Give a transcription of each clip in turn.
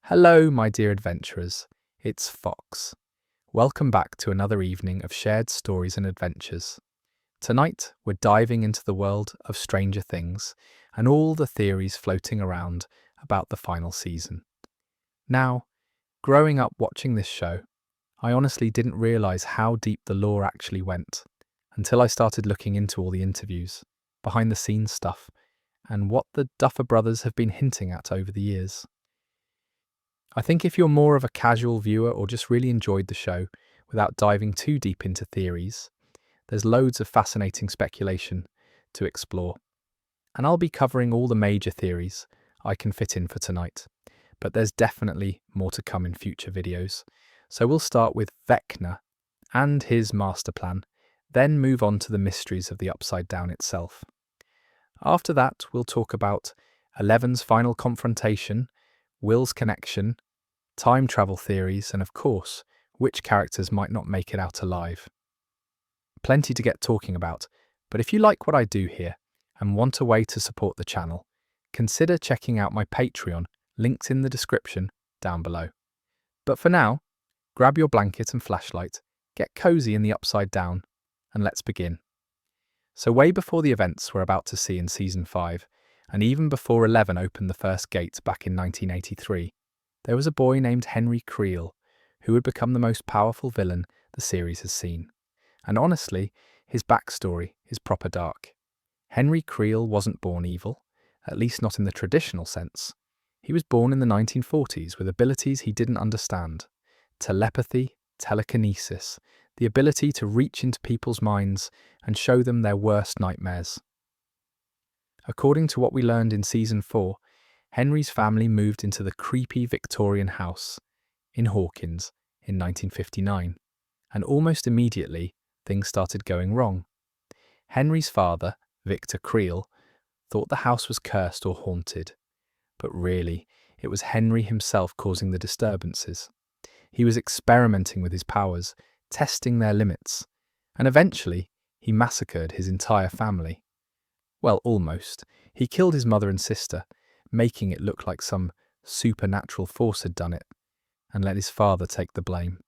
Hello, my dear adventurers. It's Fox. Welcome back to another evening of shared stories and adventures. Tonight, we're diving into the world of Stranger Things and all the theories floating around about the final season. Now, growing up watching this show, I honestly didn't realize how deep the lore actually went until I started looking into all the interviews, behind the scenes stuff, and what the Duffer Brothers have been hinting at over the years. I think if you're more of a casual viewer or just really enjoyed the show without diving too deep into theories, there's loads of fascinating speculation to explore. And I'll be covering all the major theories I can fit in for tonight, but there's definitely more to come in future videos. So we'll start with Vecna and his master plan, then move on to the mysteries of the Upside Down itself. After that, we'll talk about Eleven's final confrontation, Will's connection, time travel theories, and of course, which characters might not make it out alive. Plenty to get talking about, but if you like what I do here and want a way to support the channel, consider checking out my Patreon, linked in the description down below. But for now, grab your blanket and flashlight, get cozy in the Upside Down, and let's begin. So way before the events we're about to see in Season 5, and even before 11 opened the first gate back in 1983, there was a boy named Henry Creel who would become the most powerful villain the series has seen. And honestly, his backstory is proper dark. Henry Creel wasn't born evil, at least not in the traditional sense. He was born in the 1940s with abilities he didn't understand. Telepathy, telekinesis, the ability to reach into people's minds and show them their worst nightmares. According to what we learned in Season 4, Henry's family moved into the creepy Victorian house in Hawkins in 1959, and almost immediately things started going wrong. Henry's father, Victor Creel, thought the house was cursed or haunted, but really, it was Henry himself causing the disturbances. He was experimenting with his powers, testing their limits, and eventually he massacred his entire family. Well, almost. He killed his mother and sister, making it look like some supernatural force had done it, and let his father take the blame.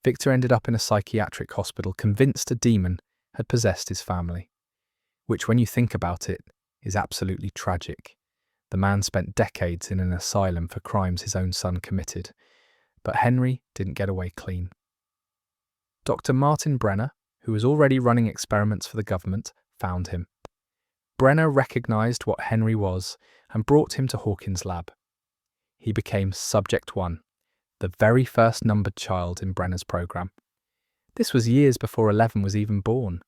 Victor ended up in a psychiatric hospital convinced a demon had possessed his family, which when you think about it is absolutely tragic. The man spent decades in an asylum for crimes his own son committed, but Henry didn't get away clean. Dr. Martin Brenner, who was already running experiments for the government, found him. Brenner recognized what Henry was and brought him to Hawkins' lab. He became Subject 1, the very first numbered child in Brenner's program. This was years before 11 was even born.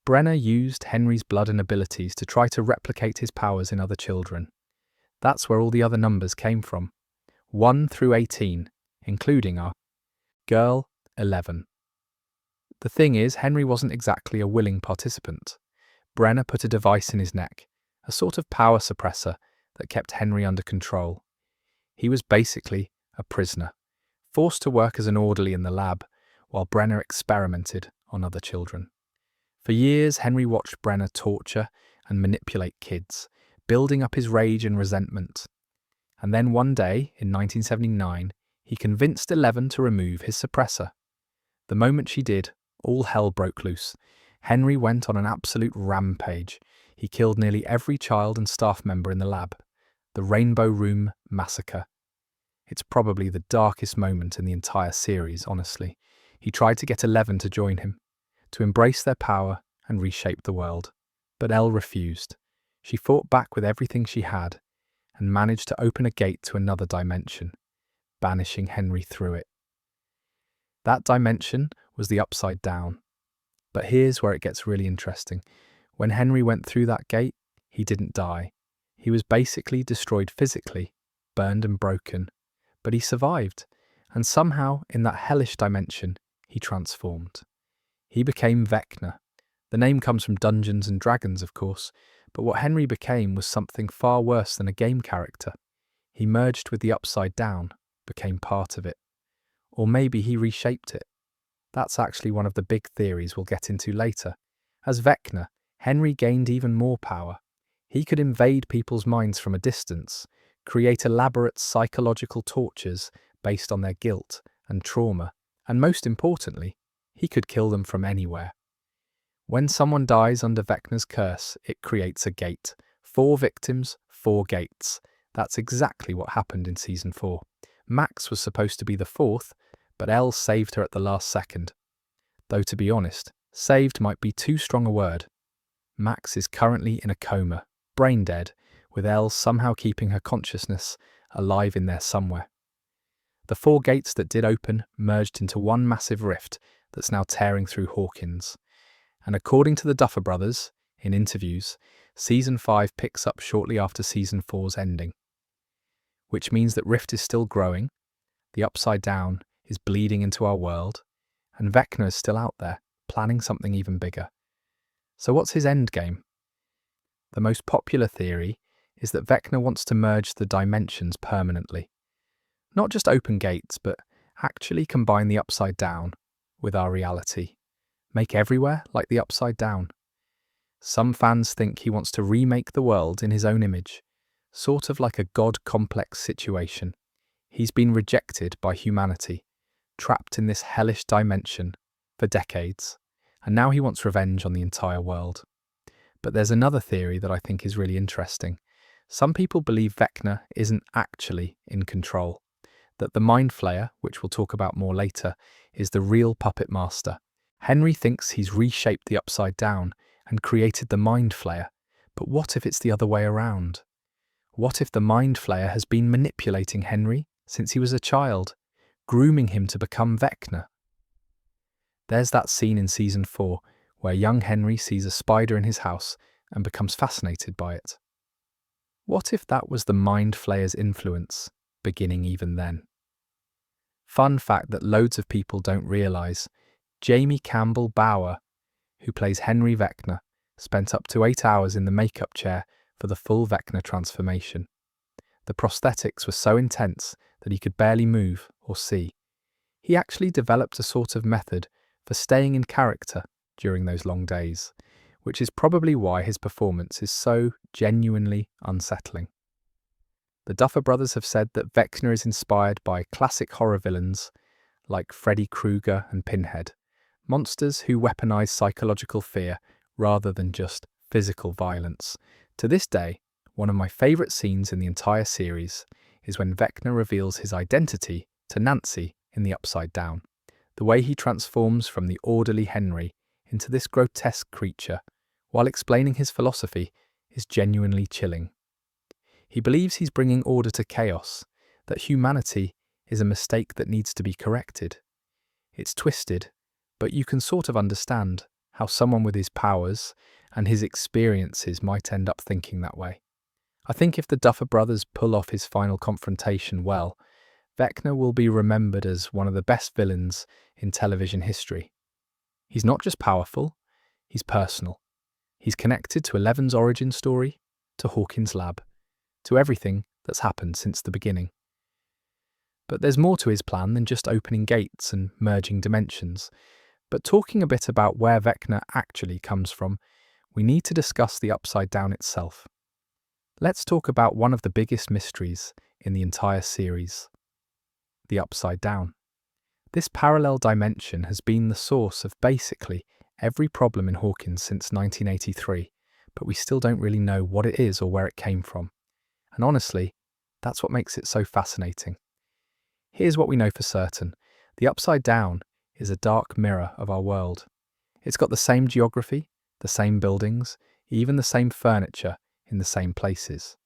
Brenner used Henry's blood and abilities to try to replicate his powers in other children. That's where all the other numbers came from, 1 through 18, including our girl, 11. The thing is, Henry wasn't exactly a willing participant. Brenner put a device in his neck, a sort of power suppressor that kept Henry under control. He was basically a prisoner, forced to work as an orderly in the lab, while Brenner experimented on other children. For years, Henry watched Brenner torture and manipulate kids, building up his rage and resentment. And then one day, in 1979, he convinced 11 to remove his suppressor. The moment she did, all hell broke loose. Henry went on an absolute rampage. He killed nearly every child and staff member in the lab. The Rainbow Room Massacre. It's probably the darkest moment in the entire series, honestly. He tried to get 11 to join him, to embrace their power and reshape the world. But Elle refused. She fought back with everything she had and managed to open a gate to another dimension, banishing Henry through it. That dimension was the Upside Down. But here's where it gets really interesting. When Henry went through that gate, he didn't die. He was basically destroyed physically, burned and broken. But he survived, and somehow, in that hellish dimension, he transformed. He became Vecna. The name comes from Dungeons and Dragons, of course, but what Henry became was something far worse than a game character. He merged with the Upside Down, became part of it. Or maybe he reshaped it. That's actually one of the big theories we'll get into later. As Vecna, Henry gained even more power. He could invade people's minds from a distance, create elaborate psychological tortures based on their guilt and trauma, and most importantly, he could kill them from anywhere. When someone dies under Vecna's curse, it creates a gate. 4 victims, 4 gates. That's exactly what happened in Season 4. Max was supposed to be the 4th, but Elle saved her at the last second. Though to be honest, saved might be too strong a word. Max is currently in a coma, brain dead, with Elle somehow keeping her consciousness alive in there somewhere. The 4 gates that did open merged into one massive rift that's now tearing through Hawkins. And according to the Duffer Brothers, in interviews, Season 5 picks up shortly after Season 4's ending. Which means that Rift is still growing, the Upside Down is bleeding into our world, and Vecna is still out there, planning something even bigger. So what's his endgame? The most popular theory is that Vecna wants to merge the dimensions permanently. Not just open gates, but actually combine the Upside Down with our reality. Make everywhere like the Upside Down. Some fans think he wants to remake the world in his own image, sort of like a god-complex situation. He's been rejected by humanity, trapped in this hellish dimension for decades, and now he wants revenge on the entire world. But there's another theory that I think is really interesting. Some people believe Vecna isn't actually in control, that the Mind Flayer, which we'll talk about more later, is the real puppet master. Henry thinks he's reshaped the Upside Down and created the Mind Flayer, but what if it's the other way around? What if the Mind Flayer has been manipulating Henry since he was a child, grooming him to become Vecna? There's that scene in Season 4 where young Henry sees a spider in his house and becomes fascinated by it. What if that was the Mind Flayer's influence, beginning even then? Fun fact that loads of people don't realise, Jamie Campbell Bower, who plays Henry Vecna, spent up to 8 hours in the makeup chair for the full Vecna transformation. The prosthetics were so intense that he could barely move or see. He actually developed a sort of method for staying in character during those long days, which is probably why his performance is so genuinely unsettling. The Duffer Brothers have said that Vecna is inspired by classic horror villains like Freddy Krueger and Pinhead, monsters who weaponize psychological fear rather than just physical violence. To this day, one of my favourite scenes in the entire series is when Vecna reveals his identity to Nancy in the Upside Down. The way he transforms from the orderly Henry into this grotesque creature, while explaining his philosophy, is genuinely chilling. He believes he's bringing order to chaos, that humanity is a mistake that needs to be corrected. It's twisted, but you can sort of understand how someone with his powers and his experiences might end up thinking that way. I think if the Duffer Brothers pull off his final confrontation well, Vecna will be remembered as one of the best villains in television history. He's not just powerful, he's personal. He's connected to Eleven's origin story, to Hawkins' lab, to everything that's happened since the beginning. But there's more to his plan than just opening gates and merging dimensions. But talking a bit about where Vecna actually comes from, we need to discuss the Upside Down itself. Let's talk about one of the biggest mysteries in the entire series, the Upside Down. This parallel dimension has been the source of basically every problem in Hawkins since 1983, but we still don't really know what it is or where it came from. And honestly, that's what makes it so fascinating. Here's what we know for certain. The Upside Down is a dark mirror of our world. It's got the same geography, the same buildings, even the same furniture in the same places.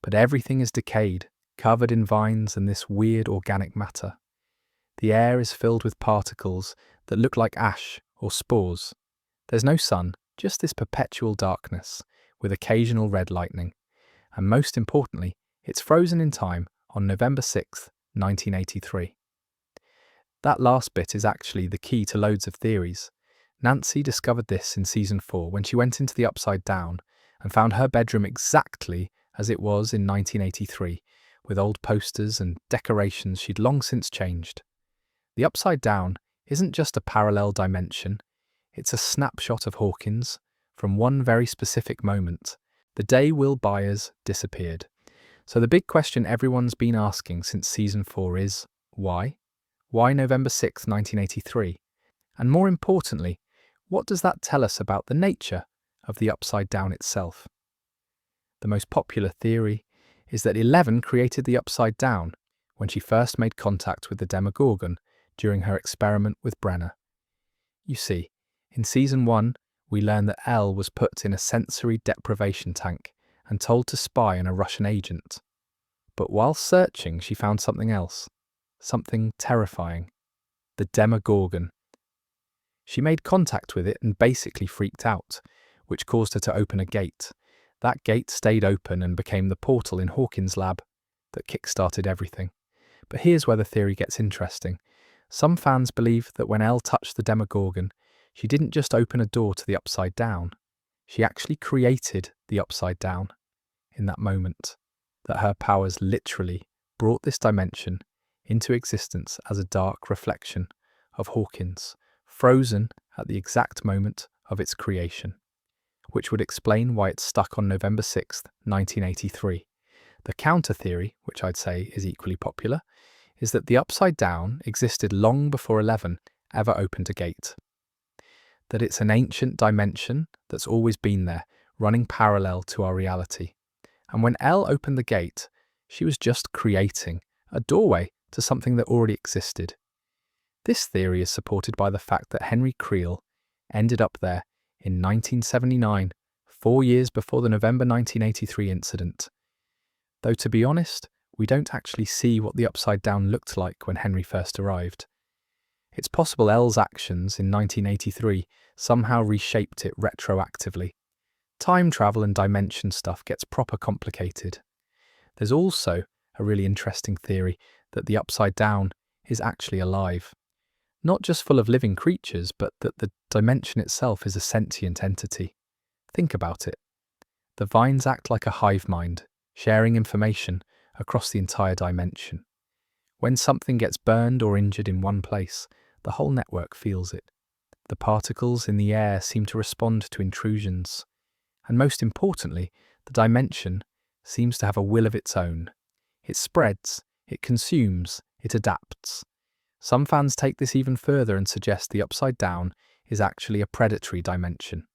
But everything is decayed, covered in vines and this weird organic matter. The air is filled with particles that look like ash or spores. There's no sun, just this perpetual darkness, with occasional red lightning. And most importantly, it's frozen in time on November 6th, 1983. That last bit is actually the key to loads of theories. Nancy discovered this in Season 4 when she went into the Upside Down and found her bedroom exactly as it was in 1983, with old posters and decorations she'd long since changed. The Upside Down isn't just a parallel dimension, it's a snapshot of Hawkins from one very specific moment, the day Will Byers disappeared. So the big question everyone's been asking since season 4 is, why? Why November 6th, 1983? And more importantly, what does that tell us about the nature of the Upside Down itself? The most popular theory is that 11 created the Upside Down when she first made contact with the Demogorgon during her experiment with Brenner. You see, in season 1, we learn that Elle was put in a sensory deprivation tank and told to spy on a Russian agent. But while searching, she found something else, something terrifying: the Demogorgon. She made contact with it and basically freaked out, which caused her to open a gate. That gate stayed open and became the portal in Hawkins' lab that kick-started everything. But here's where the theory gets interesting. Some fans believe that when Elle touched the Demogorgon, she didn't just open a door to the Upside Down. She actually created the Upside Down in that moment, that her powers literally brought this dimension into existence as a dark reflection of Hawkins, frozen at the exact moment of its creation, which would explain why it's stuck on November 6th, 1983. The counter theory, which I'd say is equally popular, is that the Upside Down existed long before 11 ever opened a gate. That it's an ancient dimension that's always been there, running parallel to our reality. And when Elle opened the gate, she was just creating a doorway to something that already existed. This theory is supported by the fact that Henry Creel ended up there in 1979, 4 years before the November 1983 incident. Though to be honest, we don't actually see what the Upside Down looked like when Henry first arrived. It's possible Elle's actions in 1983 somehow reshaped it retroactively. Time travel and dimension stuff gets proper complicated. There's also a really interesting theory that the Upside Down is actually alive. Not just full of living creatures, but that the dimension itself is a sentient entity. Think about it. The vines act like a hive mind, sharing information across the entire dimension. When something gets burned or injured in one place, the whole network feels it. The particles in the air seem to respond to intrusions. And most importantly, the dimension seems to have a will of its own. It spreads, it consumes, it adapts. Some fans take this even further and suggest the Upside Down is actually a predatory dimension,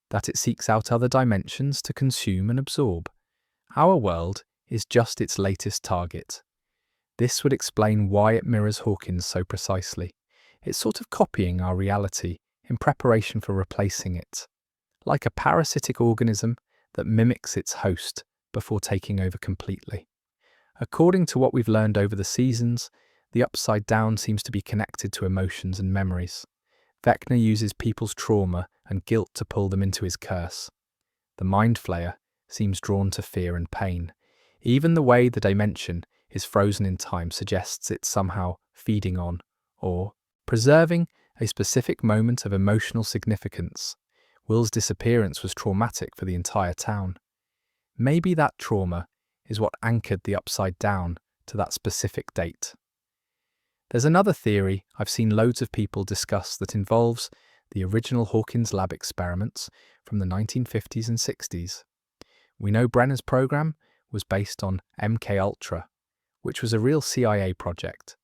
that it seeks out other dimensions to consume and absorb. Our world is just its latest target. This would explain why it mirrors Hawkins so precisely. It's sort of copying our reality in preparation for replacing it, like a parasitic organism that mimics its host before taking over completely. According to what we've learned over the seasons, the Upside Down seems to be connected to emotions and memories. Vecna uses people's trauma and guilt to pull them into his curse. The Mind Flayer seems drawn to fear and pain. Even the way the dimension is frozen in time suggests it's somehow feeding on, or preserving, a specific moment of emotional significance. Will's disappearance was traumatic for the entire town. Maybe that trauma is what anchored the Upside Down to that specific date. There's another theory I've seen loads of people discuss that involves the original Hawkins lab experiments from the 1950s and 60s. We know Brenner's program was based on MKUltra, which was a real CIA project.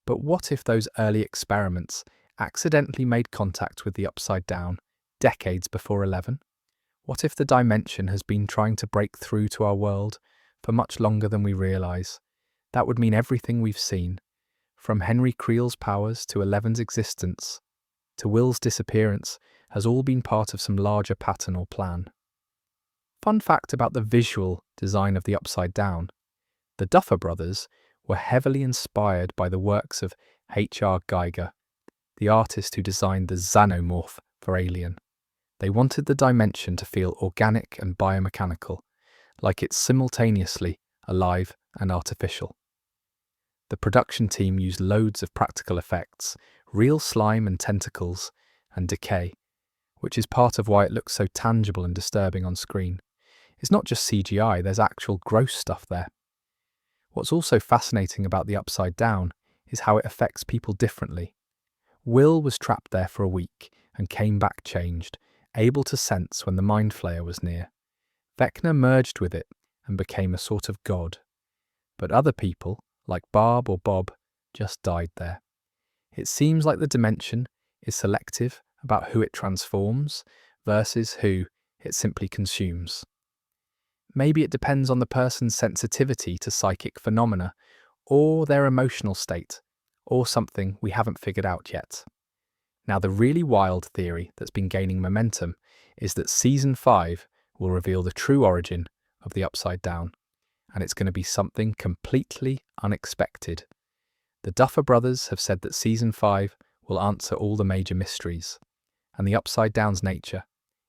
But what if those early experiments accidentally made contact with the Upside Down decades before 11? What if the dimension has been trying to break through to our world for much longer than we realise? That would mean everything we've seen, from Henry Creel's powers to 11's existence, to Will's disappearance, has all been part of some larger pattern or plan. Fun fact about the visual design of the Upside Down: the Duffer Brothers were heavily inspired by the works of H.R. Giger, the artist who designed the Xenomorph for Alien. They wanted the dimension to feel organic and biomechanical, like it's simultaneously alive and artificial. The production team used loads of practical effects, real slime and tentacles, and decay, which is part of why it looks so tangible and disturbing on screen. It's not just CGI, there's actual gross stuff there. What's also fascinating about the Upside Down is how it affects people differently. Will was trapped there for a week and came back changed, able to sense when the Mind Flayer was near. Vecna merged with it and became a sort of god. But other people, like Barb or Bob, just died there. It seems like the dimension is selective about who it transforms versus who it simply consumes. Maybe it depends on the person's sensitivity to psychic phenomena, or their emotional state, or something we haven't figured out yet. Now, the really wild theory that's been gaining momentum is that Season 5 will reveal the true origin of the Upside Down, and it's going to be something completely unexpected. The Duffer Brothers have said that Season 5 will answer all the major mysteries, and the Upside Down's nature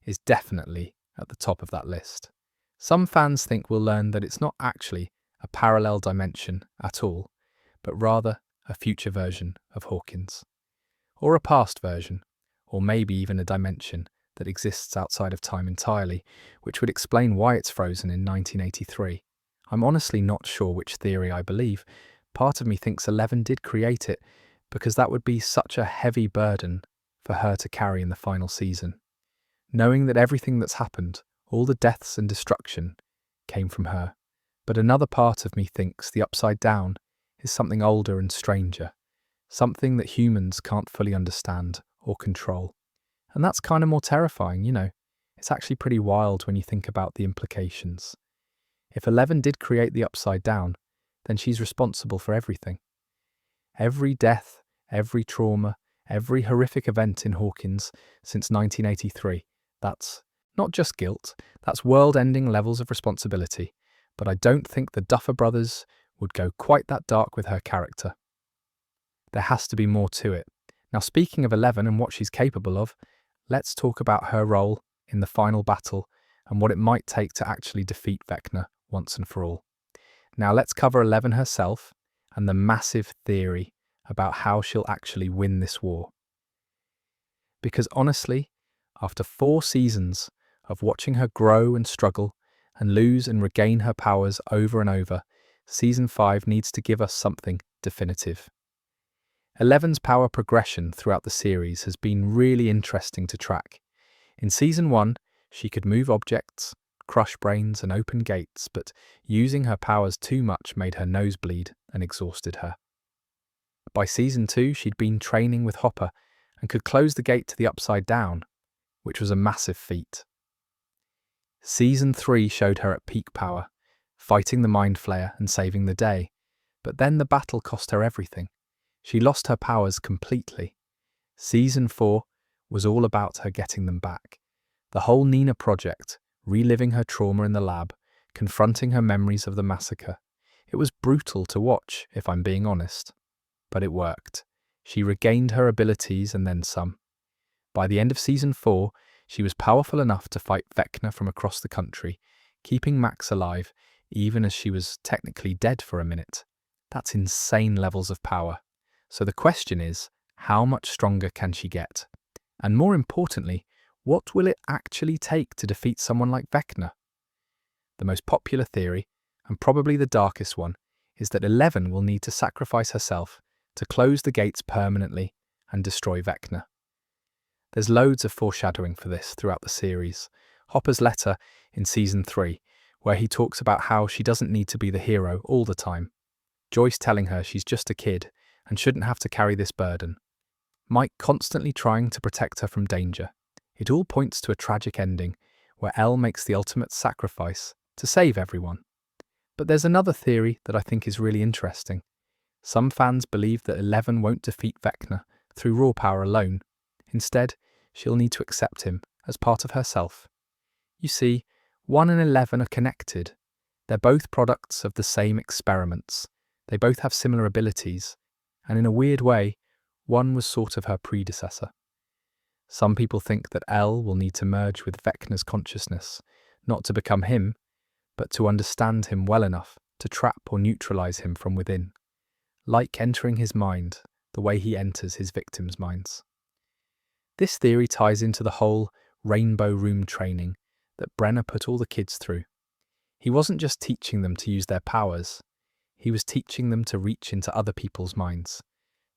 is definitely at the top of that list. Some fans think we'll learn that it's not actually a parallel dimension at all, but rather a future version of Hawkins. Or a past version, or maybe even a dimension that exists outside of time entirely, which would explain why it's frozen in 1983. I'm honestly not sure which theory I believe. Part of me thinks 11 did create it, because that would be such a heavy burden for her to carry in the final season. Knowing that everything that's happened, all the deaths and destruction, came from her. But another part of me thinks the Upside Down is something older and stranger, something that humans can't fully understand or control. And that's kind of more terrifying, you know. It's actually pretty wild when you think about the implications. If 11 did create the Upside Down, then she's responsible for everything. Every death, every trauma, every horrific event in Hawkins since 1983, that's not just guilt, that's world-ending levels of responsibility. But I don't think the Duffer Brothers would go quite that dark with her character. There has to be more to it. Now, speaking of 11 and what she's capable of, let's talk about her role in the final battle and what it might take to actually defeat Vecna once and for all. Now, let's cover 11 herself and the massive theory about how she'll actually win this war. Because honestly, after 4 seasons of watching her grow and struggle and lose and regain her powers over and over, Season 5 needs to give us something definitive. 11's power progression throughout the series has been really interesting to track. In Season 1, she could move objects, crush brains and open gates, but using her powers too much made her nose bleed and exhausted her. By Season 2, she'd been training with Hopper and could close the gate to the Upside Down, which was a massive feat. Season 3 showed her at peak power, fighting the Mind Flayer and saving the day, but then the battle cost her everything. She lost her powers completely. Season 4 was all about her getting them back. The whole Nina project, reliving her trauma in the lab, confronting her memories of the massacre. It was brutal to watch, if I'm being honest. But it worked. She regained her abilities and then some. By the end of Season 4, she was powerful enough to fight Vecna from across the country, keeping Max alive, even as she was technically dead for a minute. That's insane levels of power. So the question is, how much stronger can she get? And more importantly, what will it actually take to defeat someone like Vecna? The most popular theory, and probably the darkest one, is that 11 will need to sacrifice herself to close the gates permanently and destroy Vecna. There's loads of foreshadowing for this throughout the series. Hopper's letter in Season 3, where he talks about how she doesn't need to be the hero all the time. Joyce telling her she's just a kid and shouldn't have to carry this burden. Mike constantly trying to protect her from danger. It all points to a tragic ending, where Elle makes the ultimate sacrifice to save everyone. But there's another theory that I think is really interesting. Some fans believe that 11 won't defeat Vecna through raw power alone. Instead, she'll need to accept him as part of herself. You see, 1 and 11 are connected. They're both products of the same experiments. They both have similar abilities, and in a weird way, 1 was sort of her predecessor. Some people think that Elle will need to merge with Vecna's consciousness, not to become him, but to understand him well enough to trap or neutralize him from within. Like entering his mind, the way he enters his victims' minds. This theory ties into the whole rainbow room training that Brenner put all the kids through. He wasn't just teaching them to use their powers, he was teaching them to reach into other people's minds,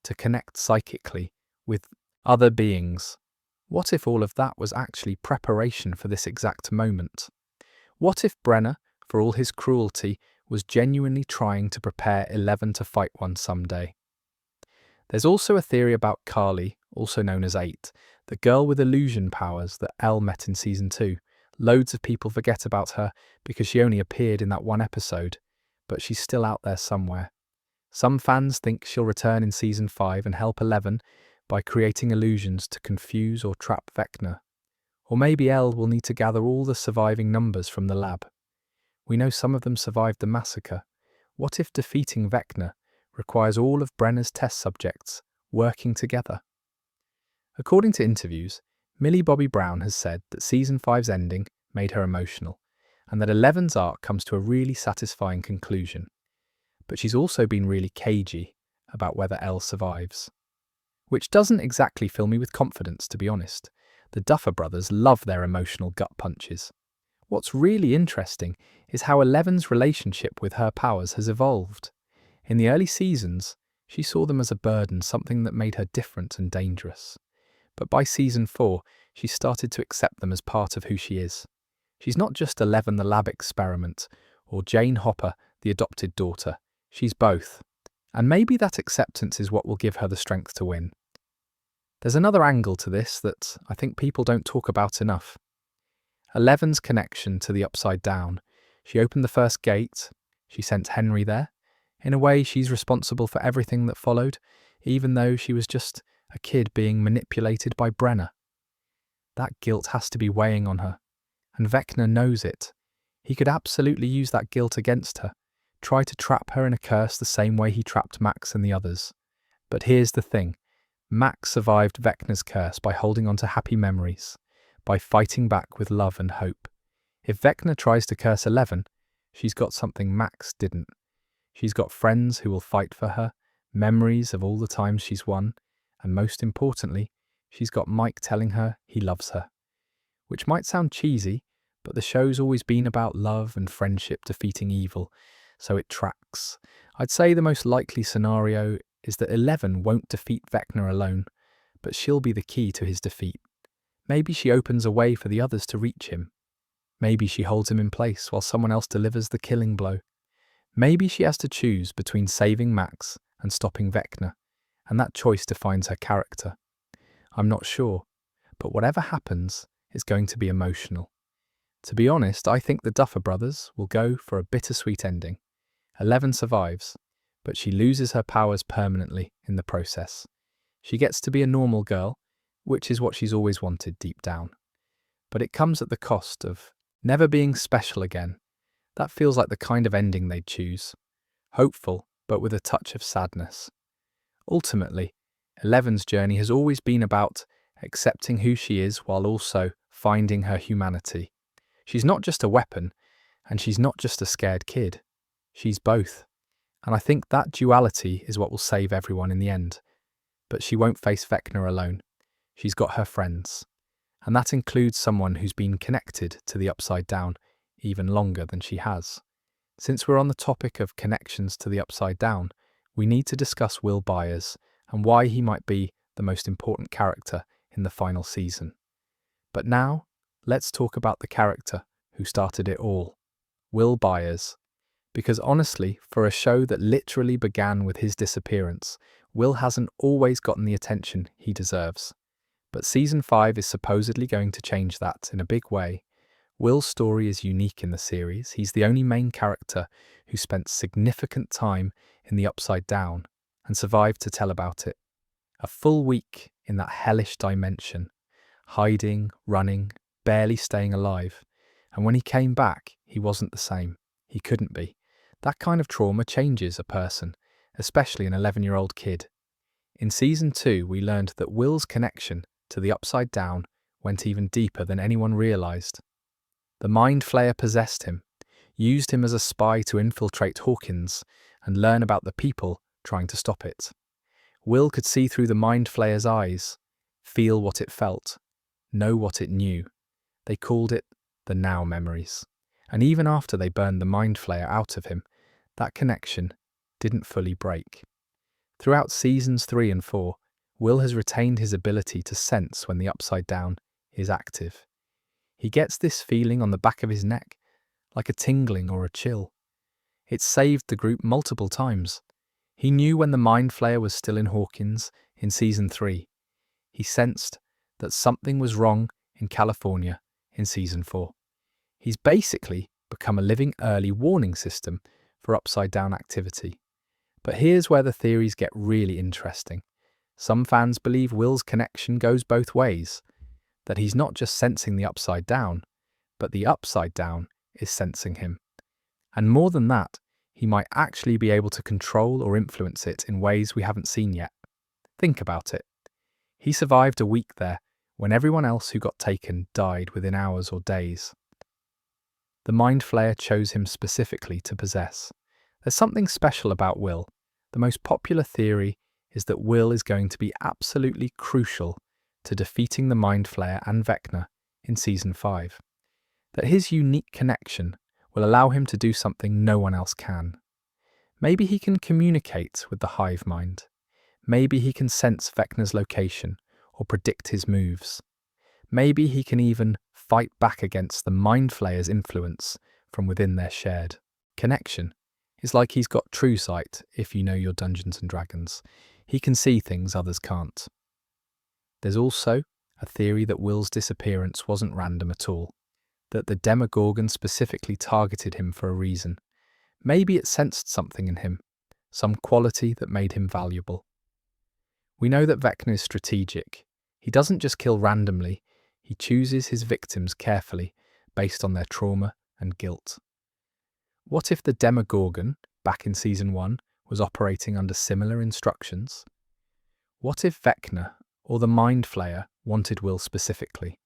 to connect psychically with other beings. What if all of that was actually preparation for this exact moment? What if Brenner, for all his cruelty, was genuinely trying to prepare 11 to fight one someday. There's also a theory about Carly, also known as 8, the girl with illusion powers that Elle met in season 2. Loads of people forget about her because she only appeared in that one episode, but she's still out there somewhere. Some fans think she'll return in season 5 and help 11 by creating illusions to confuse or trap Vecna. Or maybe Elle will need to gather all the surviving numbers from the lab. We know some of them survived the massacre. What if defeating Vecna requires all of Brenner's test subjects working together? According to interviews, Millie Bobby Brown has said that season 5's ending made her emotional, and that 11's arc comes to a really satisfying conclusion. But she's also been really cagey about whether Elle survives. Which doesn't exactly fill me with confidence, to be honest. The Duffer Brothers love their emotional gut punches. What's really interesting is how 11's relationship with her powers has evolved. In the early seasons, she saw them as a burden, something that made her different and dangerous. But by season 4, she started to accept them as part of who she is. She's not just 11 the lab experiment, or Jane Hopper, the adopted daughter. She's both. And maybe that acceptance is what will give her the strength to win. There's another angle to this that I think people don't talk about enough. 11's connection to the Upside Down. She opened the first gate, she sent Henry there. In a way, she's responsible for everything that followed, even though she was just a kid being manipulated by Brenner. That guilt has to be weighing on her, and Vecna knows it. He could absolutely use that guilt against her, try to trap her in a curse the same way he trapped Max and the others. But here's the thing. Max survived Vecna's curse by holding on to happy memories, by fighting back with love and hope. If Vecna tries to curse 11, she's got something Max didn't. She's got friends who will fight for her, memories of all the times she's won, and most importantly, she's got Mike telling her he loves her. Which might sound cheesy, but the show's always been about love and friendship defeating evil, so it tracks. I'd say the most likely scenario is that 11 won't defeat Vecna alone, but she'll be the key to his defeat. Maybe she opens a way for the others to reach him. Maybe she holds him in place while someone else delivers the killing blow. Maybe she has to choose between saving Max and stopping Vecna, and that choice defines her character. I'm not sure, but whatever happens, it's going to be emotional. To be honest, I think the Duffer Brothers will go for a bittersweet ending. 11 survives, but she loses her powers permanently in the process. She gets to be a normal girl, which is what she's always wanted deep down. But it comes at the cost of never being special again. That feels like the kind of ending they'd choose. Hopeful, but with a touch of sadness. Ultimately, 11's journey has always been about accepting who she is while also finding her humanity. She's not just a weapon, and she's not just a scared kid. She's both. And I think that duality is what will save everyone in the end. But she won't face Vecna alone. She's got her friends. And that includes someone who's been connected to the Upside Down even longer than she has. Since we're on the topic of connections to the Upside Down, we need to discuss Will Byers and why he might be the most important character in the final season. But now, let's talk about the character who started it all, Will Byers. Because honestly, for a show that literally began with his disappearance, Will hasn't always gotten the attention he deserves. But season 5 is supposedly going to change that in a big way. Will's story is unique in the series. He's the only main character who spent significant time in the Upside Down and survived to tell about it. A full week in that hellish dimension, hiding, running, barely staying alive. And when he came back, he wasn't the same. He couldn't be. That kind of trauma changes a person, especially an 11-year-old kid. In season 2, we learned that Will's connection to the Upside Down went even deeper than anyone realized. The Mind Flayer possessed him, used him as a spy to infiltrate Hawkins and learn about the people trying to stop it. Will could see through the Mind Flayer's eyes, feel what it felt, know what it knew. They called it the Now Memories. And even after they burned the Mind Flayer out of him, that connection didn't fully break. Throughout seasons 3 and 4, Will has retained his ability to sense when the Upside Down is active. He gets this feeling on the back of his neck, like a tingling or a chill. It saved the group multiple times. He knew when the Mind Flayer was still in Hawkins in Season 3. He sensed that something was wrong in California in Season 4. He's basically become a living early warning system for upside-down activity. But here's where the theories get really interesting. Some fans believe Will's connection goes both ways, that he's not just sensing the upside down, but the upside down is sensing him. And more than that, he might actually be able to control or influence it in ways we haven't seen yet. Think about it. He survived a week there when everyone else who got taken died within hours or days. The Mind Flayer chose him specifically to possess. There's something special about Will. The most popular theory is that Will is going to be absolutely crucial to defeating the Mind Flayer and Vecna in Season 5. That his unique connection will allow him to do something no one else can. Maybe he can communicate with the hive mind. Maybe he can sense Vecna's location or predict his moves. Maybe he can even fight back against the Mind Flayer's influence from within their shared connection. It's like he's got true sight, if you know your Dungeons and Dragons. He can see things others can't. There's also a theory that Will's disappearance wasn't random at all, that the Demogorgon specifically targeted him for a reason. Maybe it sensed something in him, some quality that made him valuable. We know that Vecna is strategic. He doesn't just kill randomly, he chooses his victims carefully based on their trauma and guilt. What if the Demogorgon, back in Season 1, was operating under similar instructions? What if Vecna, or the Mind Flayer, wanted Will specifically?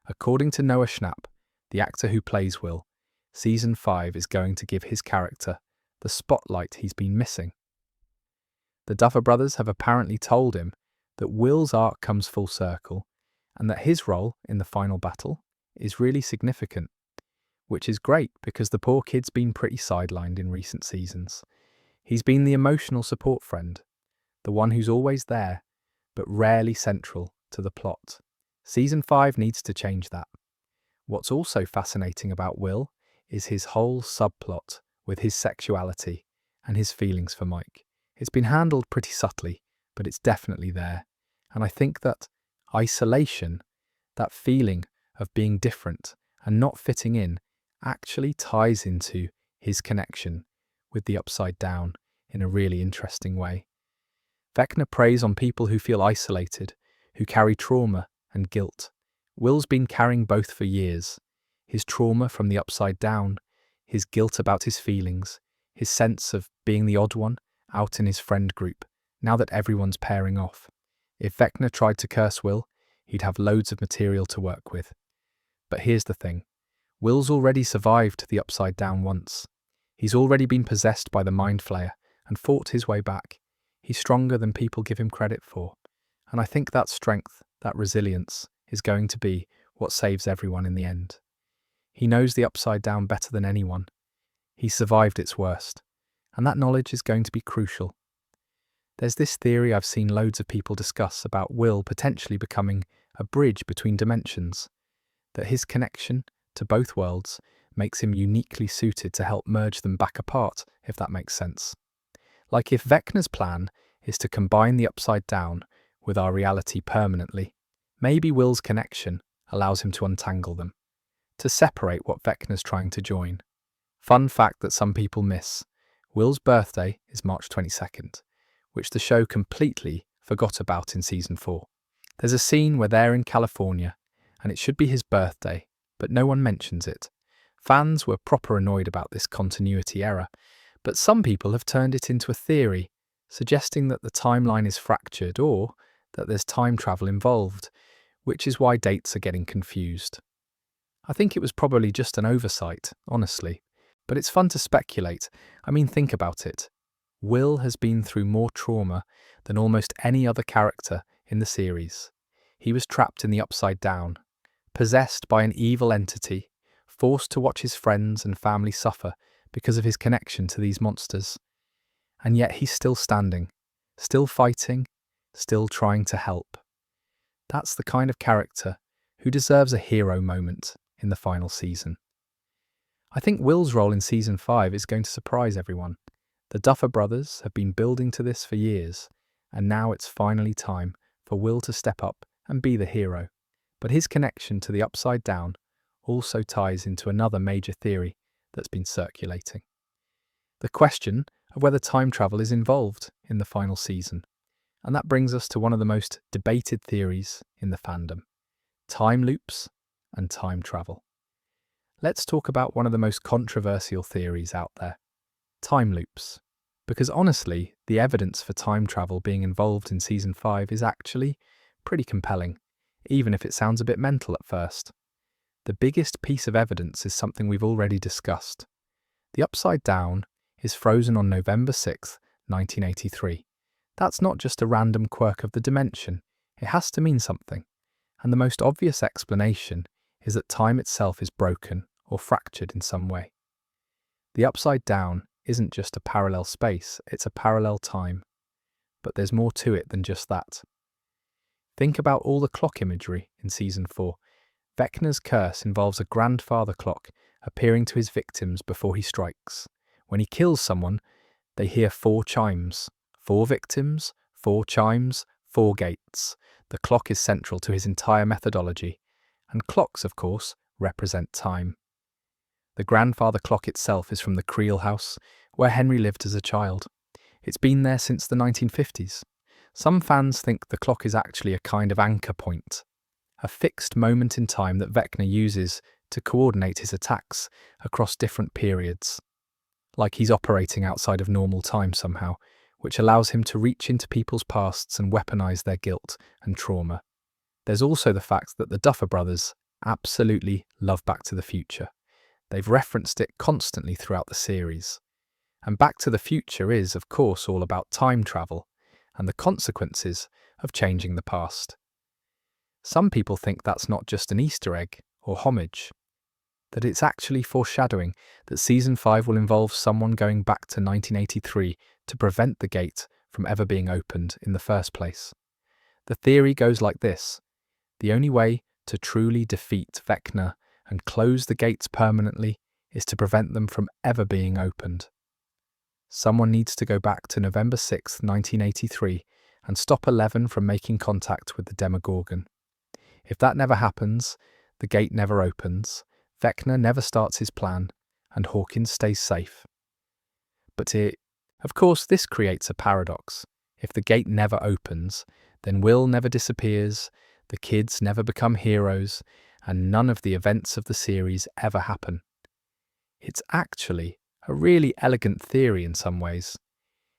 According to Noah Schnapp, the actor who plays Will, Season 5 is going to give his character the spotlight he's been missing. The Duffer Brothers have apparently told him that Will's arc comes full circle and that his role in the final battle is really significant, which is great because the poor kid's been pretty sidelined in recent seasons. He's been the emotional support friend, the one who's always there, but rarely central to the plot. Season 5 needs to change that. What's also fascinating about Will is his whole subplot with his sexuality and his feelings for Mike. It's been handled pretty subtly, but it's definitely there. And I think that isolation, that feeling of being different and not fitting in, actually ties into his connection with the upside down in a really interesting way. Vecna preys on people who feel isolated, who carry trauma and guilt. Will's been carrying both for years. His trauma from the upside down, his guilt about his feelings, his sense of being the odd one out in his friend group, now that everyone's pairing off. If Vecna tried to curse Will, he'd have loads of material to work with. But here's the thing. Will's already survived the upside down once. He's already been possessed by the Mind Flayer and fought his way back. He's stronger than people give him credit for. And I think that strength, that resilience, is going to be what saves everyone in the end. He knows the upside down better than anyone. He's survived its worst. And that knowledge is going to be crucial. There's this theory I've seen loads of people discuss about Will potentially becoming a bridge between dimensions, that his connection to both worlds makes him uniquely suited to help merge them back apart, if that makes sense. Like if Vecna's plan is to combine the upside down with our reality permanently, maybe Will's connection allows him to untangle them, to separate what Vecna's trying to join. Fun fact that some people miss. Will's birthday is March 22nd, which the show completely forgot about in Season 4. There's a scene where they're in California, and it should be his birthday, but no one mentions it. Fans were proper annoyed about this continuity error, but some people have turned it into a theory, suggesting that the timeline is fractured or that there's time travel involved, which is why dates are getting confused. I think it was probably just an oversight, honestly. But it's fun to speculate. I mean, think about it. Will has been through more trauma than almost any other character in the series. He was trapped in the upside down, possessed by an evil entity, forced to watch his friends and family suffer because of his connection to these monsters. And yet he's still standing, still fighting, still trying to help. That's the kind of character who deserves a hero moment in the final season. I think Will's role in season 5 is going to surprise everyone. The Duffer Brothers have been building to this for years, and now it's finally time for Will to step up and be the hero. But his connection to the Upside Down also ties into another major theory that's been circulating. The question of whether time travel is involved in the final season. And that brings us to one of the most debated theories in the fandom: time loops and time travel. Let's talk about one of the most controversial theories out there: time loops. Because honestly, the evidence for time travel being involved in season 5 is actually pretty compelling, even if it sounds a bit mental at first. The biggest piece of evidence is something we've already discussed. The Upside Down is frozen on November 6th, 1983. That's not just a random quirk of the dimension, it has to mean something. And the most obvious explanation is that time itself is broken or fractured in some way. The Upside Down isn't just a parallel space, it's a parallel time. But there's more to it than just that. Think about all the clock imagery in season 4. Vecna's curse involves a grandfather clock appearing to his victims before he strikes. When he kills someone, they hear 4 chimes. 4 victims, 4 chimes, 4 gates. The clock is central to his entire methodology. And clocks, of course, represent time. The grandfather clock itself is from the Creel house, where Henry lived as a child. It's been there since the 1950s. Some fans think the clock is actually a kind of anchor point, a fixed moment in time that Vecna uses to coordinate his attacks across different periods. Like he's operating outside of normal time somehow, which allows him to reach into people's pasts and weaponize their guilt and trauma. There's also the fact that the Duffer Brothers absolutely love Back to the Future. They've referenced it constantly throughout the series. And Back to the Future is, of course, all about time travel and the consequences of changing the past. Some people think that's not just an Easter egg or homage, that it's actually foreshadowing that season 5 will involve someone going back to 1983 to prevent the gate from ever being opened in the first place. The theory goes like this: the only way to truly defeat Vecna and close the gates permanently is to prevent them from ever being opened. Someone needs to go back to November 6th, 1983 and stop 11 from making contact with the Demogorgon. If that never happens, the gate never opens, Vecna never starts his plan, and Hawkins stays safe. But of course, this creates a paradox. If the gate never opens, then Will never disappears, the kids never become heroes, and none of the events of the series ever happen. It's actually a really elegant theory in some ways.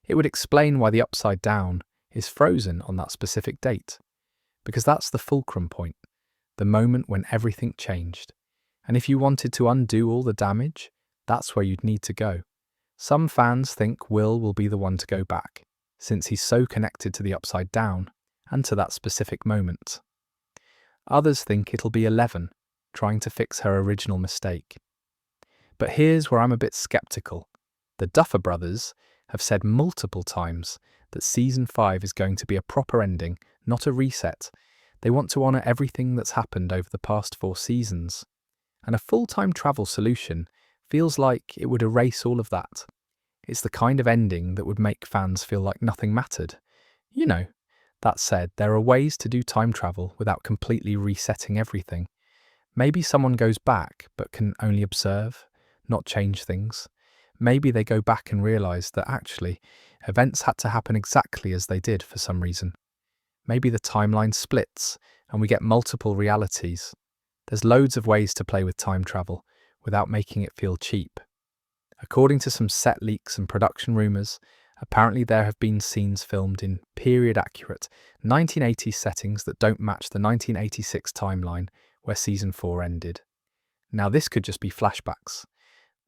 It would explain why the Upside Down is frozen on that specific date, because that's the fulcrum point, the moment when everything changed. And if you wanted to undo all the damage, that's where you'd need to go. Some fans think Will be the one to go back, since he's so connected to the Upside Down and to that specific moment. Others think it'll be 11, trying to fix her original mistake. But here's where I'm a bit skeptical. The Duffer Brothers have said multiple times that season 5 is going to be a proper ending, not a reset. They want to honour everything that's happened over the past 4 seasons. And a full-time travel solution feels like it would erase all of that. It's the kind of ending that would make fans feel like nothing mattered. You know, that said, there are ways to do time travel without completely resetting everything. Maybe someone goes back but can only observe, not change things. Maybe they go back and realise that actually events had to happen exactly as they did for some reason. Maybe the timeline splits and we get multiple realities. There's loads of ways to play with time travel without making it feel cheap. According to some set leaks and production rumours, apparently there have been scenes filmed in period-accurate 1980s settings that don't match the 1986 timeline where season 4 ended. Now this could just be flashbacks.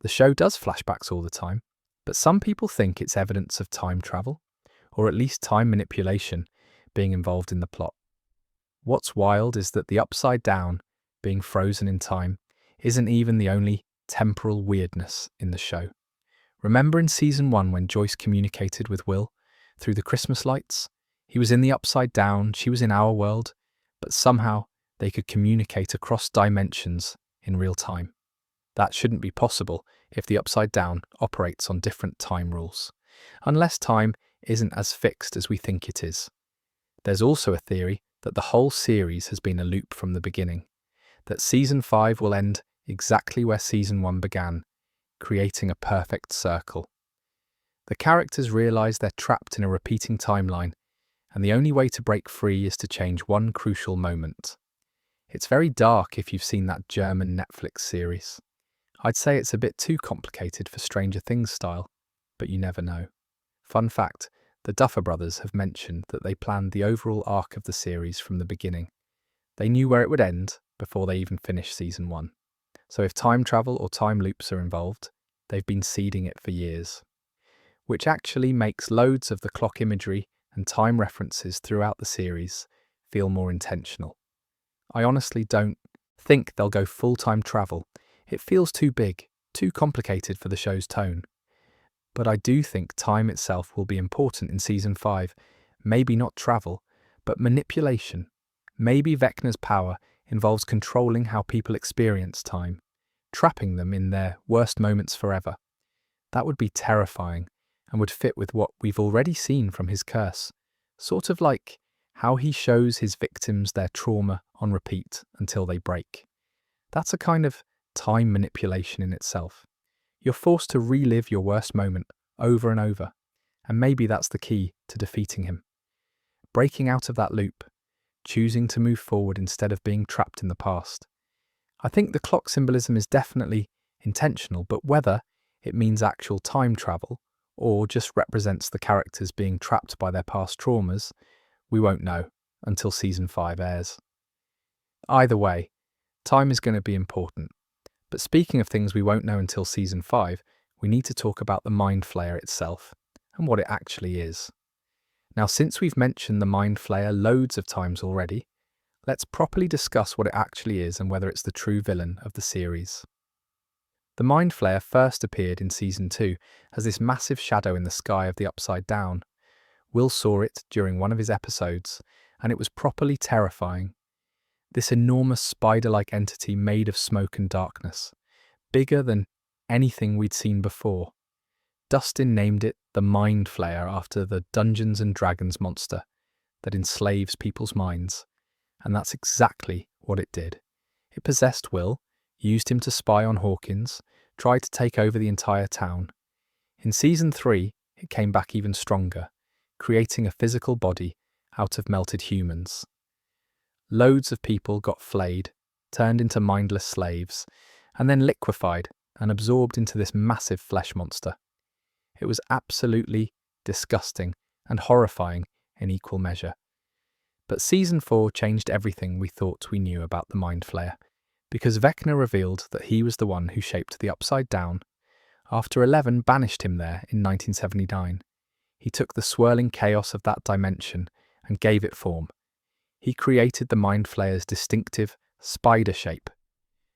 The show does flashbacks all the time, but some people think it's evidence of time travel, or at least time manipulation, being involved in the plot. What's wild is that the Upside Down, being frozen in time, isn't even the only temporal weirdness in the show. Remember in season 1 when Joyce communicated with Will through the Christmas lights? He was in the Upside Down, she was in our world, but somehow they could communicate across dimensions in real time. That shouldn't be possible if the Upside Down operates on different time rules, unless time isn't as fixed as we think it is. There's also a theory that the whole series has been a loop from the beginning, that Season 5 will end exactly where Season 1 began, creating a perfect circle. The characters realise they're trapped in a repeating timeline, and the only way to break free is to change one crucial moment. It's very dark if you've seen that German Netflix series. I'd say it's a bit too complicated for Stranger Things style, but you never know. Fun fact, the Duffer Brothers have mentioned that they planned the overall arc of the series from the beginning. They knew where it would end before they even finished Season 1. So if time travel or time loops are involved, they've been seeding it for years. Which actually makes loads of the clock imagery and time references throughout the series feel more intentional. I honestly don't think they'll go full-time travel. It feels too big, too complicated for the show's tone. But I do think time itself will be important in Season 5. Maybe not travel, but manipulation. Maybe Vecna's power involves controlling how people experience time, trapping them in their worst moments forever. That would be terrifying and would fit with what we've already seen from his curse, sort of like how he shows his victims their trauma on repeat until they break. That's a kind of time manipulation in itself. You're forced to relive your worst moment over and over, and maybe that's the key to defeating him. Breaking out of that loop, choosing to move forward instead of being trapped in the past. I think the clock symbolism is definitely intentional, but whether it means actual time travel or just represents the characters being trapped by their past traumas, we won't know until Season 5 airs. Either way, time is going to be important. But speaking of things we won't know until Season 5, we need to talk about the Mind Flayer itself and what it actually is. Now, since we've mentioned the Mind Flayer loads of times already, let's properly discuss what it actually is and whether it's the true villain of the series. The Mind Flayer first appeared in Season 2 as this massive shadow in the sky of the Upside Down. Will saw it during one of his episodes, and it was properly terrifying. This enormous spider-like entity made of smoke and darkness, bigger than anything we'd seen before. Dustin named it the Mind Flayer after the Dungeons and Dragons monster that enslaves people's minds, and that's exactly what it did. It possessed Will, used him to spy on Hawkins, tried to take over the entire town. In Season 3, it came back even stronger, creating a physical body out of melted humans. Loads of people got flayed, turned into mindless slaves, and then liquefied and absorbed into this massive flesh monster. It was absolutely disgusting and horrifying in equal measure. But Season 4 changed everything we thought we knew about the Mind Flayer, because Vecna revealed that he was the one who shaped the Upside Down. After 11 banished him there in 1979, he took the swirling chaos of that dimension and gave it form. He created the Mind Flayer's distinctive spider shape,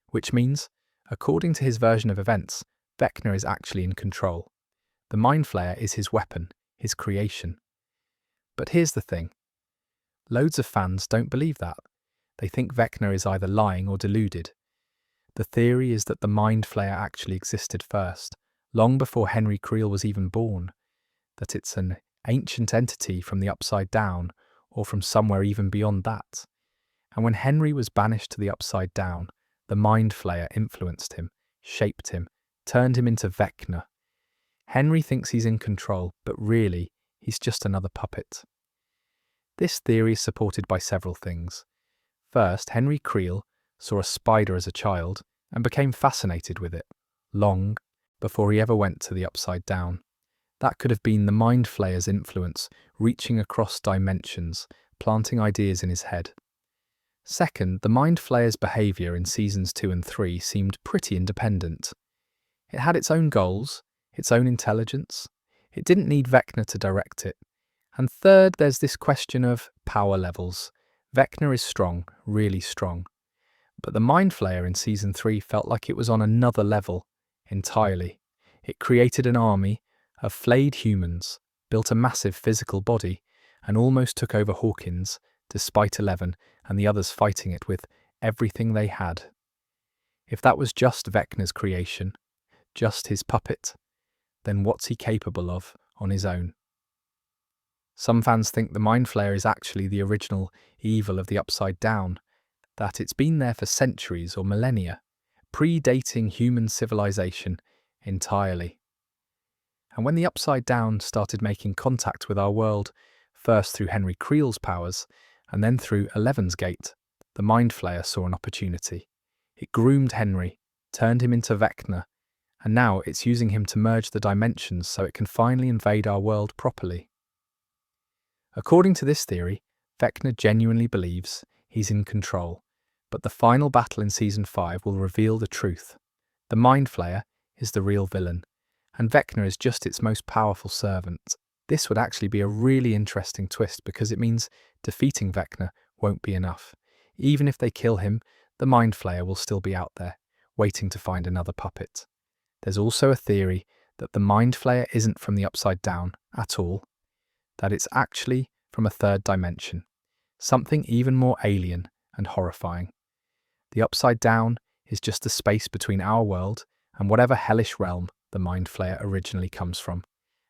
which means, according to his version of events, Vecna is actually in control. The Mind Flayer is his weapon, his creation. But here's the thing. Loads of fans don't believe that. They think Vecna is either lying or deluded. The theory is that the Mind Flayer actually existed first, long before Henry Creel was even born, that it's an ancient entity from the Upside Down, or from somewhere even beyond that. And when Henry was banished to the Upside Down, the Mind Flayer influenced him, shaped him, turned him into Vecna. Henry thinks he's in control, but really, he's just another puppet. This theory is supported by several things. First, Henry Creel saw a spider as a child and became fascinated with it, long before he ever went to the Upside Down. That could have been the Mind Flayer's influence reaching across dimensions, planting ideas in his head. Second, the Mind Flayer's behaviour in Seasons 2 and 3 seemed pretty independent. It had its own goals, its own intelligence. It didn't need Vecna to direct it. And third, there's this question of power levels. Vecna is strong, really strong. But the Mind Flayer in Season 3 felt like it was on another level, entirely. It created an army of flayed humans, built a massive physical body, and almost took over Hawkins, despite 11 and the others fighting it with everything they had. If that was just Vecna's creation, just his puppet, then what's he capable of on his own? Some fans think the Mind Flayer is actually the original evil of the Upside Down, that it's been there for centuries or millennia, predating human civilization entirely. And when the Upside Down started making contact with our world, first through Henry Creel's powers, and then through Eleven's Gate, the Mind Flayer saw an opportunity. It groomed Henry, turned him into Vecna, and now it's using him to merge the dimensions so it can finally invade our world properly. According to this theory, Vecna genuinely believes he's in control, but the final battle in Season 5 will reveal the truth. The Mind Flayer is the real villain, and Vecna is just its most powerful servant. This would actually be a really interesting twist because it means defeating Vecna won't be enough. Even if they kill him, the Mind Flayer will still be out there, waiting to find another puppet. There's also a theory that the Mind Flayer isn't from the Upside Down at all, that it's actually from a third dimension, something even more alien and horrifying. The Upside Down is just the space between our world and whatever hellish realm the Mind Flayer originally comes from,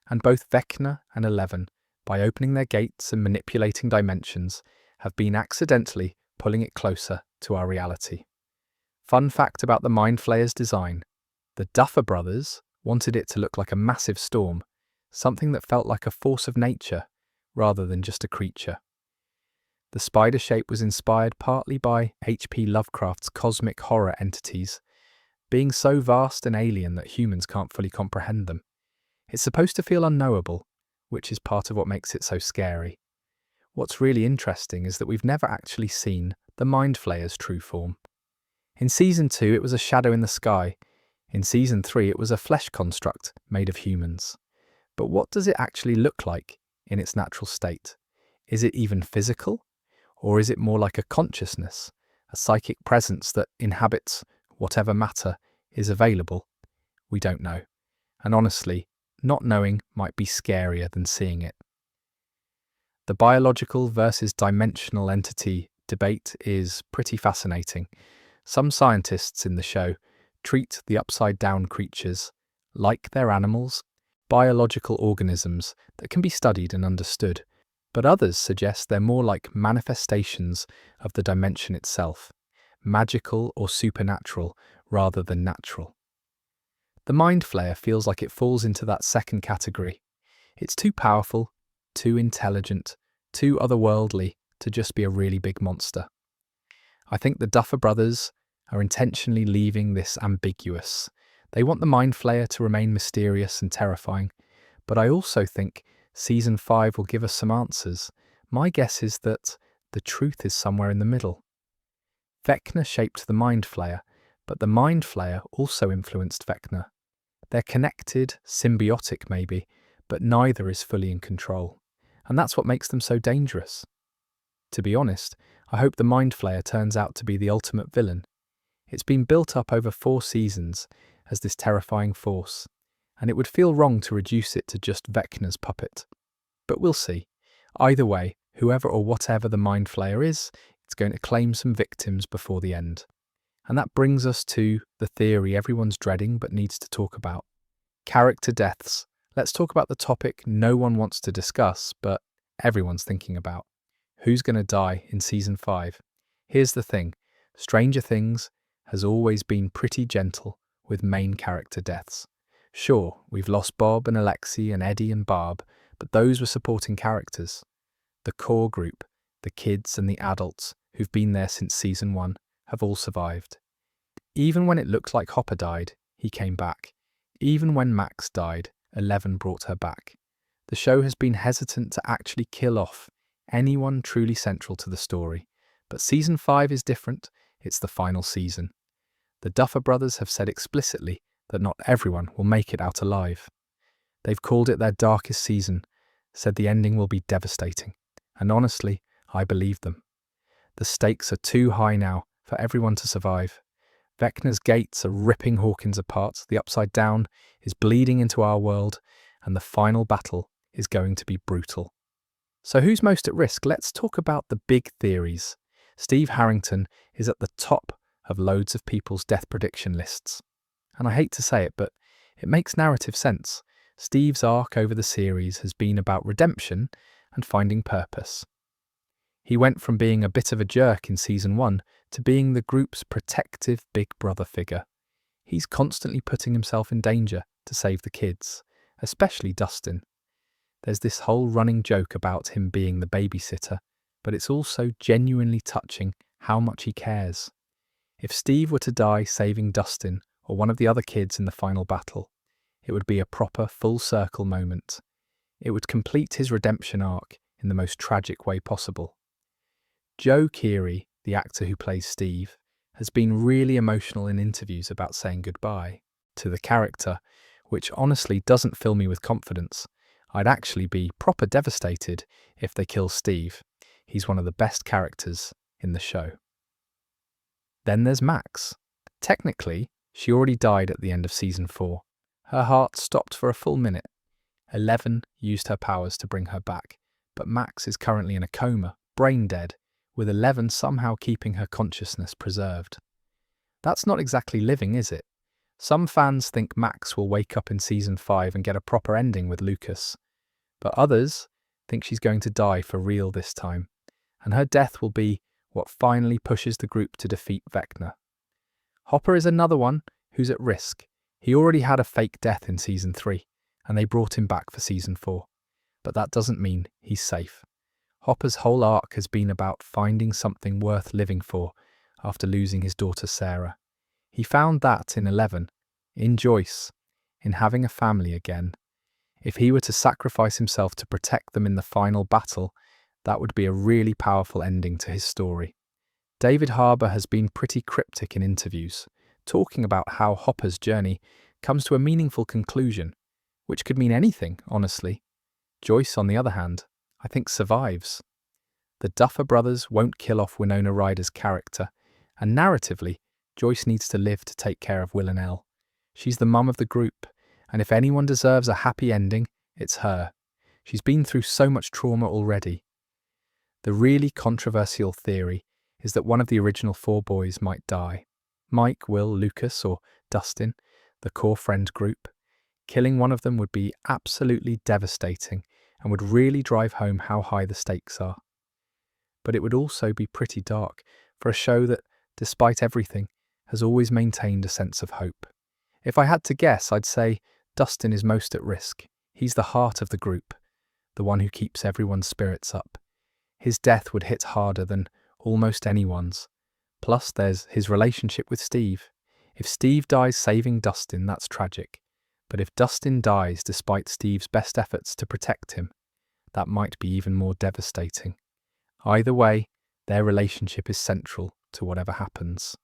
and both Vecna and Eleven, by opening their gates and manipulating dimensions, have been accidentally pulling it closer to our reality. Fun fact about the Mind Flayer's design: the Duffer Brothers wanted it to look like a massive storm, something that felt like a force of nature rather than just a creature. The spider shape was inspired partly by H.P. Lovecraft's cosmic horror entities, being so vast and alien that humans can't fully comprehend them. It's supposed to feel unknowable, which is part of what makes it so scary. What's really interesting is that we've never actually seen the Mind Flayer's true form. In Season 2, it was a shadow in the sky. In Season 3, it was a flesh construct made of humans. But what does it actually look like in its natural state? Is it even physical? Or is it more like a consciousness, a psychic presence that inhabits whatever matter is available? We don't know. And honestly, not knowing might be scarier than seeing it. The biological versus dimensional entity debate is pretty fascinating. Some scientists in the show treat the upside-down creatures like they're animals, biological organisms that can be studied and understood, but others suggest they're more like manifestations of the dimension itself, magical or supernatural rather than natural. The Mind Flayer feels like it falls into that second category. It's too powerful, too intelligent, too otherworldly to just be a really big monster. I think the Duffer Brothers are intentionally leaving this ambiguous. They want the Mind Flayer to remain mysterious and terrifying, but I also think Season 5 will give us some answers. My guess is that the truth is somewhere in the middle. Vecna shaped the Mind Flayer, but the Mind Flayer also influenced Vecna. They're connected, symbiotic maybe, but neither is fully in control. And that's what makes them so dangerous. To be honest, I hope the Mind Flayer turns out to be the ultimate villain. It's been built up over 4 seasons as this terrifying force, and it would feel wrong to reduce it to just Vecna's puppet. But we'll see. Either way, whoever or whatever the Mind Flayer is, it's going to claim some victims before the end. And that brings us to the theory everyone's dreading but needs to talk about. Character deaths. Let's talk about the topic no one wants to discuss, but everyone's thinking about. Who's going to die in Season 5? Here's the thing. Stranger Things has always been pretty gentle with main character deaths. Sure, we've lost Bob and Alexei and Eddie and Barb, but those were supporting characters. The core group, the kids and the adults who've been there since Season 1, have all survived. Even when it looked like Hopper died, he came back. Even when Max died, Eleven brought her back. The show has been hesitant to actually kill off anyone truly central to the story. But Season 5 is different. It's the final season. The Duffer Brothers have said explicitly that not everyone will make it out alive. They've called it their darkest season, said the ending will be devastating. And honestly, I believe them. The stakes are too high now for everyone to survive. Vecna's gates are ripping Hawkins apart, the Upside Down is bleeding into our world, and the final battle is going to be brutal. So who's most at risk? Let's talk about the big theories. Steve Harrington is at the top of loads of people's death prediction lists. And I hate to say it, but it makes narrative sense. Steve's arc over the series has been about redemption and finding purpose. He went from being a bit of a jerk in season 1 to being the group's protective big brother figure. He's constantly putting himself in danger to save the kids, especially Dustin. There's this whole running joke about him being the babysitter, but it's also genuinely touching how much he cares. If Steve were to die saving Dustin or one of the other kids in the final battle, it would be a proper full circle moment. It would complete his redemption arc in the most tragic way possible. Joe Keery, the actor who plays Steve, has been really emotional in interviews about saying goodbye to the character, which honestly doesn't fill me with confidence. I'd actually be proper devastated if they kill Steve. He's one of the best characters in the show. Then there's Max. Technically, she already died at the end of season 4. Her heart stopped for a full minute. 11 used her powers to bring her back, but Max is currently in a coma, brain dead, with 11 somehow keeping her consciousness preserved. That's not exactly living, is it? Some fans think Max will wake up in season 5 and get a proper ending with Lucas, but others think she's going to die for real this time, and her death will be what finally pushes the group to defeat Vecna. Hopper is another one who's at risk. He already had a fake death in season 3, and they brought him back for season 4, but that doesn't mean he's safe. Hopper's whole arc has been about finding something worth living for after losing his daughter Sarah. He found that in 11, in Joyce, in having a family again. If he were to sacrifice himself to protect them in the final battle, that would be a really powerful ending to his story. David Harbour has been pretty cryptic in interviews, talking about how Hopper's journey comes to a meaningful conclusion, which could mean anything, honestly. Joyce, on the other hand, I think survives. The Duffer Brothers won't kill off Winona Ryder's character, and narratively, Joyce needs to live to take care of Will and Elle. She's the mum of the group, and if anyone deserves a happy ending, it's her. She's been through so much trauma already. The really controversial theory is that one of the original 4 boys might die. Mike, Will, Lucas, or Dustin, the core friend group. Killing one of them would be absolutely devastating and would really drive home how high the stakes are. But it would also be pretty dark for a show that, despite everything, has always maintained a sense of hope. If I had to guess, I'd say Dustin is most at risk. He's the heart of the group, the one who keeps everyone's spirits up. His death would hit harder than almost anyone's. Plus, there's his relationship with Steve. If Steve dies saving Dustin, that's tragic. But if Dustin dies despite Steve's best efforts to protect him, that might be even more devastating. Either way, their relationship is central to whatever happens.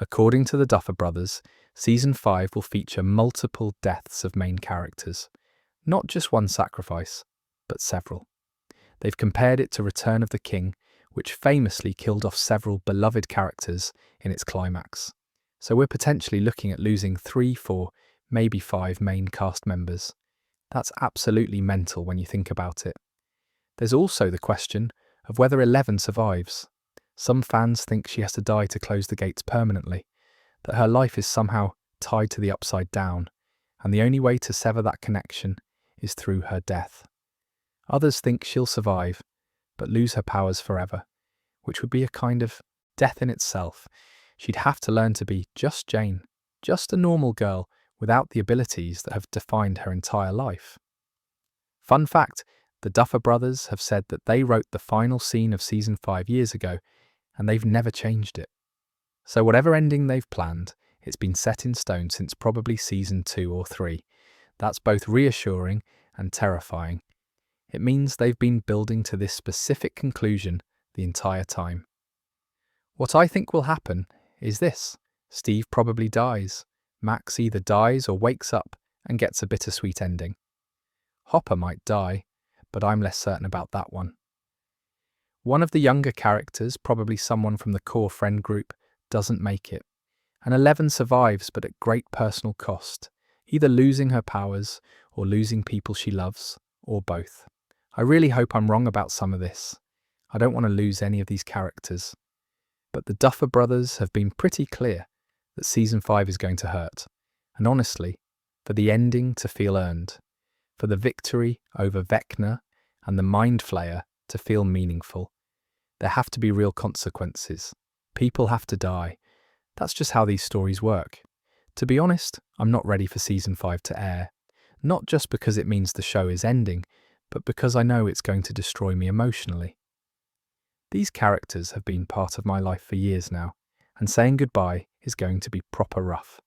According to the Duffer Brothers, Season 5 will feature multiple deaths of main characters. Not just one sacrifice, but several. They've compared it to Return of the King, which famously killed off several beloved characters in its climax. So we're potentially looking at losing 3, 4, maybe 5 main cast members. That's absolutely mental when you think about it. There's also the question of whether 11 survives. Some fans think she has to die to close the gates permanently, that her life is somehow tied to the Upside Down, and the only way to sever that connection is through her death. Others think she'll survive, but lose her powers forever, which would be a kind of death in itself. She'd have to learn to be just Jane, just a normal girl without the abilities that have defined her entire life. Fun fact, the Duffer Brothers have said that they wrote the final scene of Season 5 years ago, and they've never changed it. So whatever ending they've planned, it's been set in stone since probably Season 2 or 3. That's both reassuring and terrifying. It means they've been building to this specific conclusion the entire time. What I think will happen is this. Steve probably dies. Max either dies or wakes up and gets a bittersweet ending. Hopper might die, but I'm less certain about that one. One of the younger characters, probably someone from the core friend group, doesn't make it. And 11 survives, but at great personal cost, either losing her powers or losing people she loves, or both. I really hope I'm wrong about some of this. I don't want to lose any of these characters. But the Duffer Brothers have been pretty clear that Season 5 is going to hurt. And honestly, for the ending to feel earned, for the victory over Vecna and the Mind Flayer to feel meaningful, there have to be real consequences. People have to die. That's just how these stories work. To be honest, I'm not ready for Season 5 to air. Not just because it means the show is ending, but because I know it's going to destroy me emotionally. These characters have been part of my life for years now, and saying goodbye is going to be proper rough.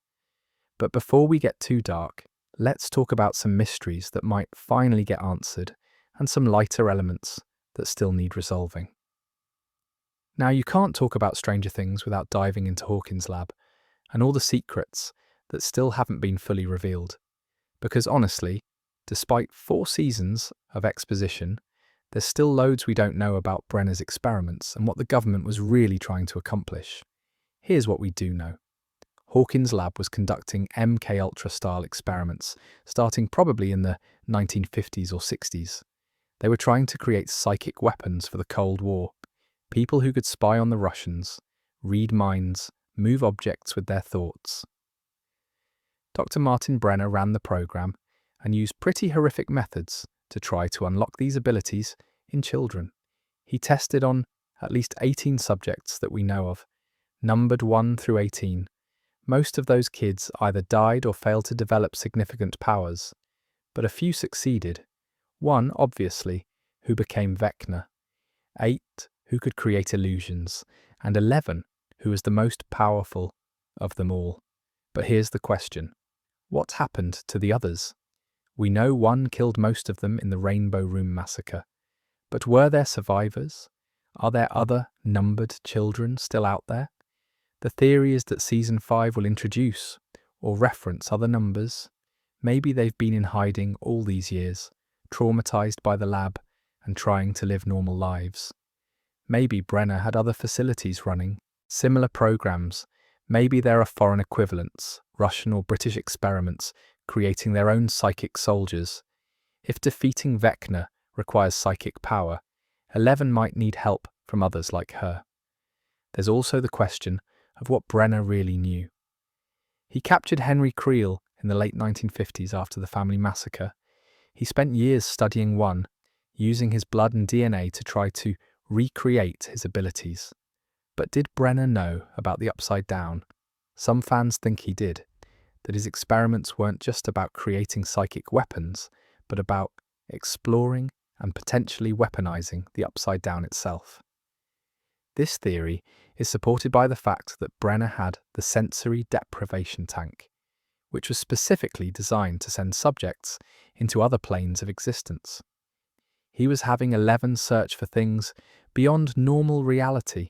But before we get too dark, let's talk about some mysteries that might finally get answered and some lighter elements that still need resolving. Now, you can't talk about Stranger Things without diving into Hawkins' lab and all the secrets that still haven't been fully revealed. Because honestly, despite 4 seasons of exposition, there's still loads we don't know about Brenner's experiments and what the government was really trying to accomplish. Here's what we do know. Hawkins' lab was conducting MK-Ultra-style experiments, starting probably in the 1950s or 60s. They were trying to create psychic weapons for the Cold War, people who could spy on the Russians, read minds, move objects with their thoughts. Dr. Martin Brenner ran the program and used pretty horrific methods to try to unlock these abilities in children. He tested on at least 18 subjects that we know of, numbered 1 through 18. Most of those kids either died or failed to develop significant powers, but a few succeeded. 1, obviously, who became Vecna, 8 who could create illusions, and 11 who was the most powerful of them all. But here's the question. What happened to the others? We know 1 killed most of them in the Rainbow Room massacre. But were there survivors? Are there other numbered children still out there? The theory is that Season 5 will introduce or reference other numbers. Maybe they've been in hiding all these years, traumatized by the lab and trying to live normal lives. Maybe Brenner had other facilities running, similar programs. Maybe there are foreign equivalents, Russian or British experiments, creating their own psychic soldiers. If defeating Vecna requires psychic power, 11 might need help from others like her. There's also the question of what Brenner really knew. He captured Henry Creel in the late 1950s after the family massacre. He spent years studying 1, using his blood and DNA to try to recreate his abilities. But did Brenner know about the Upside Down? Some fans think he did, that his experiments weren't just about creating psychic weapons, but about exploring and potentially weaponizing the Upside Down itself. This theory is supported by the fact that Brenner had the sensory deprivation tank, which was specifically designed to send subjects into other planes of existence. He was having 11 search for things beyond normal reality,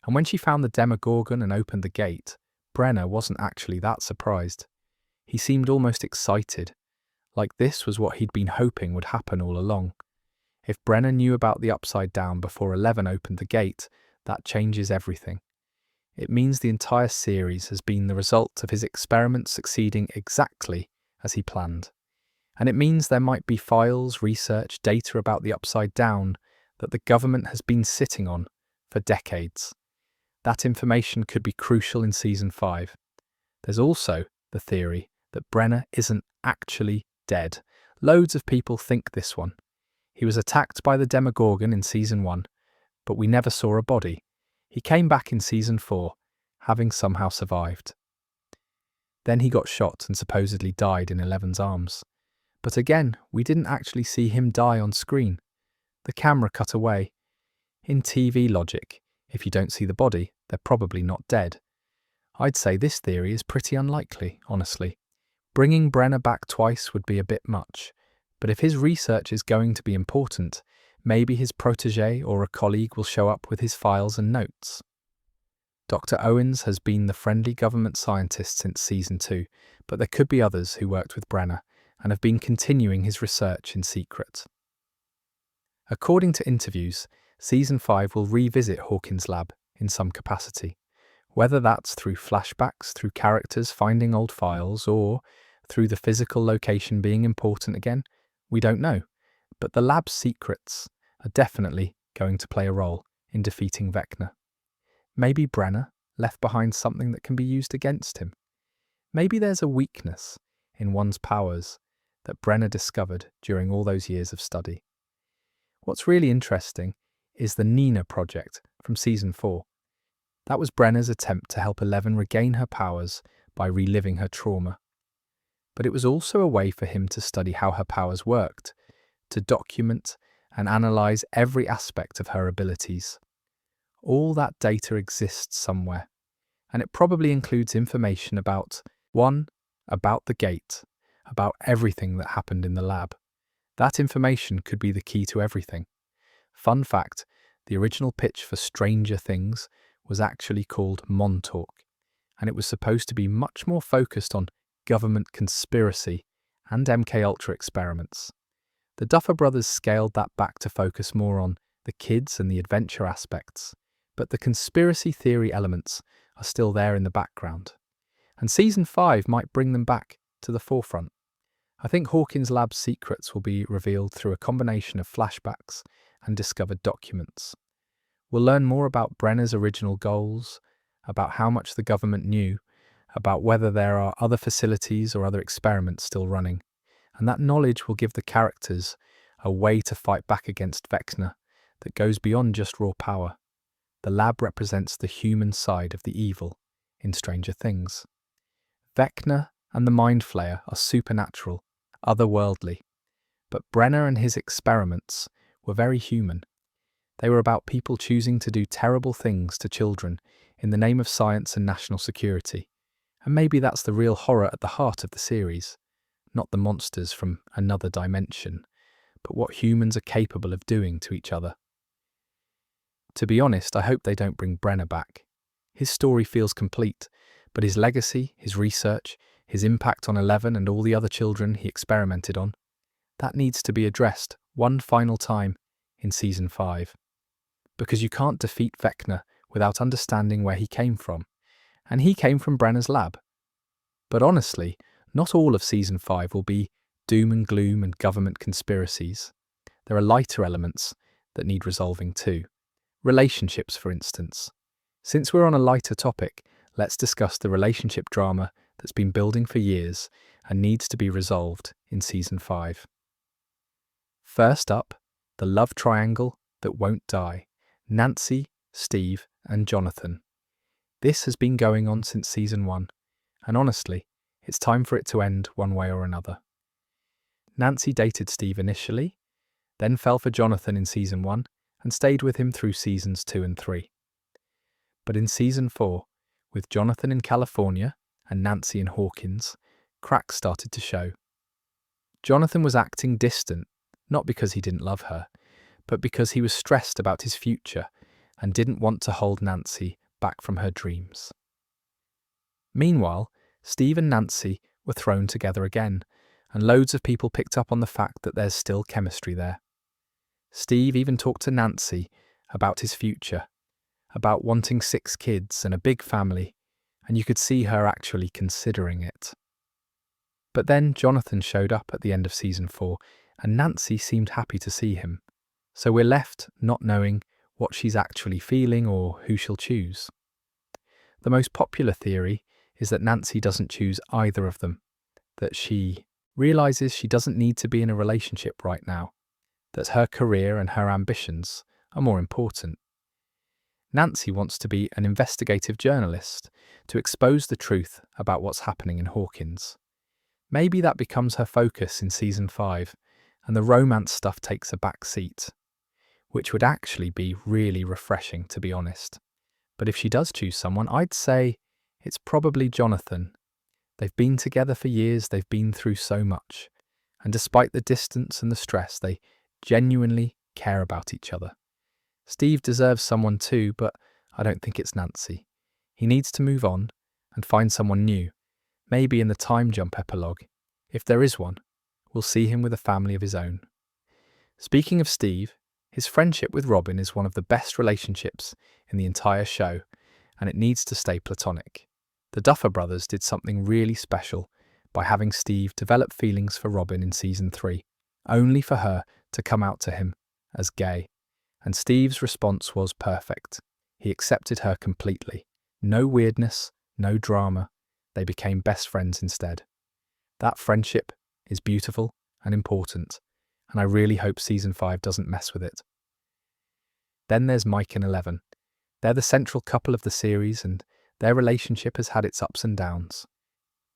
and when she found the Demogorgon and opened the gate, Brenner wasn't actually that surprised. He seemed almost excited, like this was what he'd been hoping would happen all along. If Brenner knew about the Upside Down before 11 opened the gate, that changes everything. It means the entire series has been the result of his experiments succeeding exactly as he planned. And it means there might be files, research, data about the Upside Down that the government has been sitting on for decades. That information could be crucial in Season 5. There's also the theory that Brenner isn't actually dead. Loads of people think this one. He was attacked by the Demogorgon in Season 1, but we never saw a body. He came back in Season 4, having somehow survived. Then he got shot and supposedly died in 11's arms. But again, we didn't actually see him die on screen. The camera cut away. In TV logic, if you don't see the body, they're probably not dead. I'd say this theory is pretty unlikely, honestly. Bringing Brenner back twice would be a bit much, but if his research is going to be important, maybe his protege or a colleague will show up with his files and notes. Dr. Owens has been the friendly government scientist since Season 2, but there could be others who worked with Brenner and have been continuing his research in secret. According to interviews, Season 5 will revisit Hawkins' lab in some capacity, whether that's through flashbacks, through characters finding old files, or through the physical location being important again, we don't know. But the lab's secrets are definitely going to play a role in defeating Vecna. Maybe Brenner left behind something that can be used against him. Maybe there's a weakness in one's powers that Brenner discovered during all those years of study. What's really interesting is the Nina project from season 4. That was Brenner's attempt to help Eleven regain her powers by reliving her trauma. But it was also a way for him to study how her powers worked, to document and analyze every aspect of her abilities. All that data exists somewhere, and it probably includes information about the gate, about everything that happened in the lab. That information could be the key to everything. Fun fact, the original pitch for Stranger Things was actually called Montauk, and it was supposed to be much more focused on government conspiracy and MKUltra experiments. The Duffer Brothers scaled that back to focus more on the kids and the adventure aspects, but the conspiracy theory elements are still there in the background. And Season 5 might bring them back to the forefront. I think Hawkins' lab's secrets will be revealed through a combination of flashbacks and discovered documents. We'll learn more about Brenner's original goals, about how much the government knew, about whether there are other facilities or other experiments still running, and that knowledge will give the characters a way to fight back against Vecna that goes beyond just raw power. The lab represents the human side of the evil in Stranger Things. Vecna and the Mind Flayer are supernatural, otherworldly, but Brenner and his experiments were very human. They were about people choosing to do terrible things to children in the name of science and national security. And maybe that's the real horror at the heart of the series. Not the monsters from another dimension, but what humans are capable of doing to each other. To be honest, I hope they don't bring Brenner back. His story feels complete, but his legacy, his research, his impact on Eleven and all the other children he experimented on, that needs to be addressed one final time in Season 5. Because you can't defeat Vecna without understanding where he came from, and he came from Brenner's lab. But honestly, not all of Season 5 will be doom and gloom and government conspiracies. There are lighter elements that need resolving too. Relationships, for instance. Since we're on a lighter topic, let's discuss the relationship drama that's been building for years and needs to be resolved in Season 5. First up, the love triangle that won't die. Nancy, Steve, and Jonathan. This has been going on since Season 1, and honestly, it's time for it to end one way or another. Nancy dated Steve initially, then fell for Jonathan in Season 1, and stayed with him through Seasons 2 and 3. But in Season 4, with Jonathan in California and Nancy in Hawkins, cracks started to show. Jonathan was acting distant, not because he didn't love her, but because he was stressed about his future and didn't want to hold Nancy back from her dreams. Meanwhile, Steve and Nancy were thrown together again, and loads of people picked up on the fact that there's still chemistry there. Steve even talked to Nancy about his future, about wanting 6 kids and a big family, and you could see her actually considering it. But then Jonathan showed up at the end of Season 4, and Nancy seemed happy to see him. So we're left not knowing what she's actually feeling or who she'll choose. The most popular theory is that Nancy doesn't choose either of them, that she realizes she doesn't need to be in a relationship right now, that her career and her ambitions are more important. Nancy wants to be an investigative journalist to expose the truth about what's happening in Hawkins. Maybe that becomes her focus in Season 5, and the romance stuff takes a back seat, which would actually be really refreshing, to be honest. But if she does choose someone, I'd say it's probably Jonathan. They've been together for years, they've been through so much, and despite the distance and the stress, they genuinely care about each other. Steve deserves someone too, but I don't think it's Nancy. He needs to move on and find someone new. Maybe in the time jump epilogue, if there is one, we'll see him with a family of his own. Speaking of Steve, his friendship with Robin is one of the best relationships in the entire show, and it needs to stay platonic. The Duffer Brothers did something really special by having Steve develop feelings for Robin in Season 3, only for her to come out to him as gay. And Steve's response was perfect. He accepted her completely. No weirdness, no drama. They became best friends instead. That friendship is beautiful and important, and I really hope season 5 doesn't mess with it. Then there's Mike and Eleven. They're the central couple of the series, and their relationship has had its ups and downs.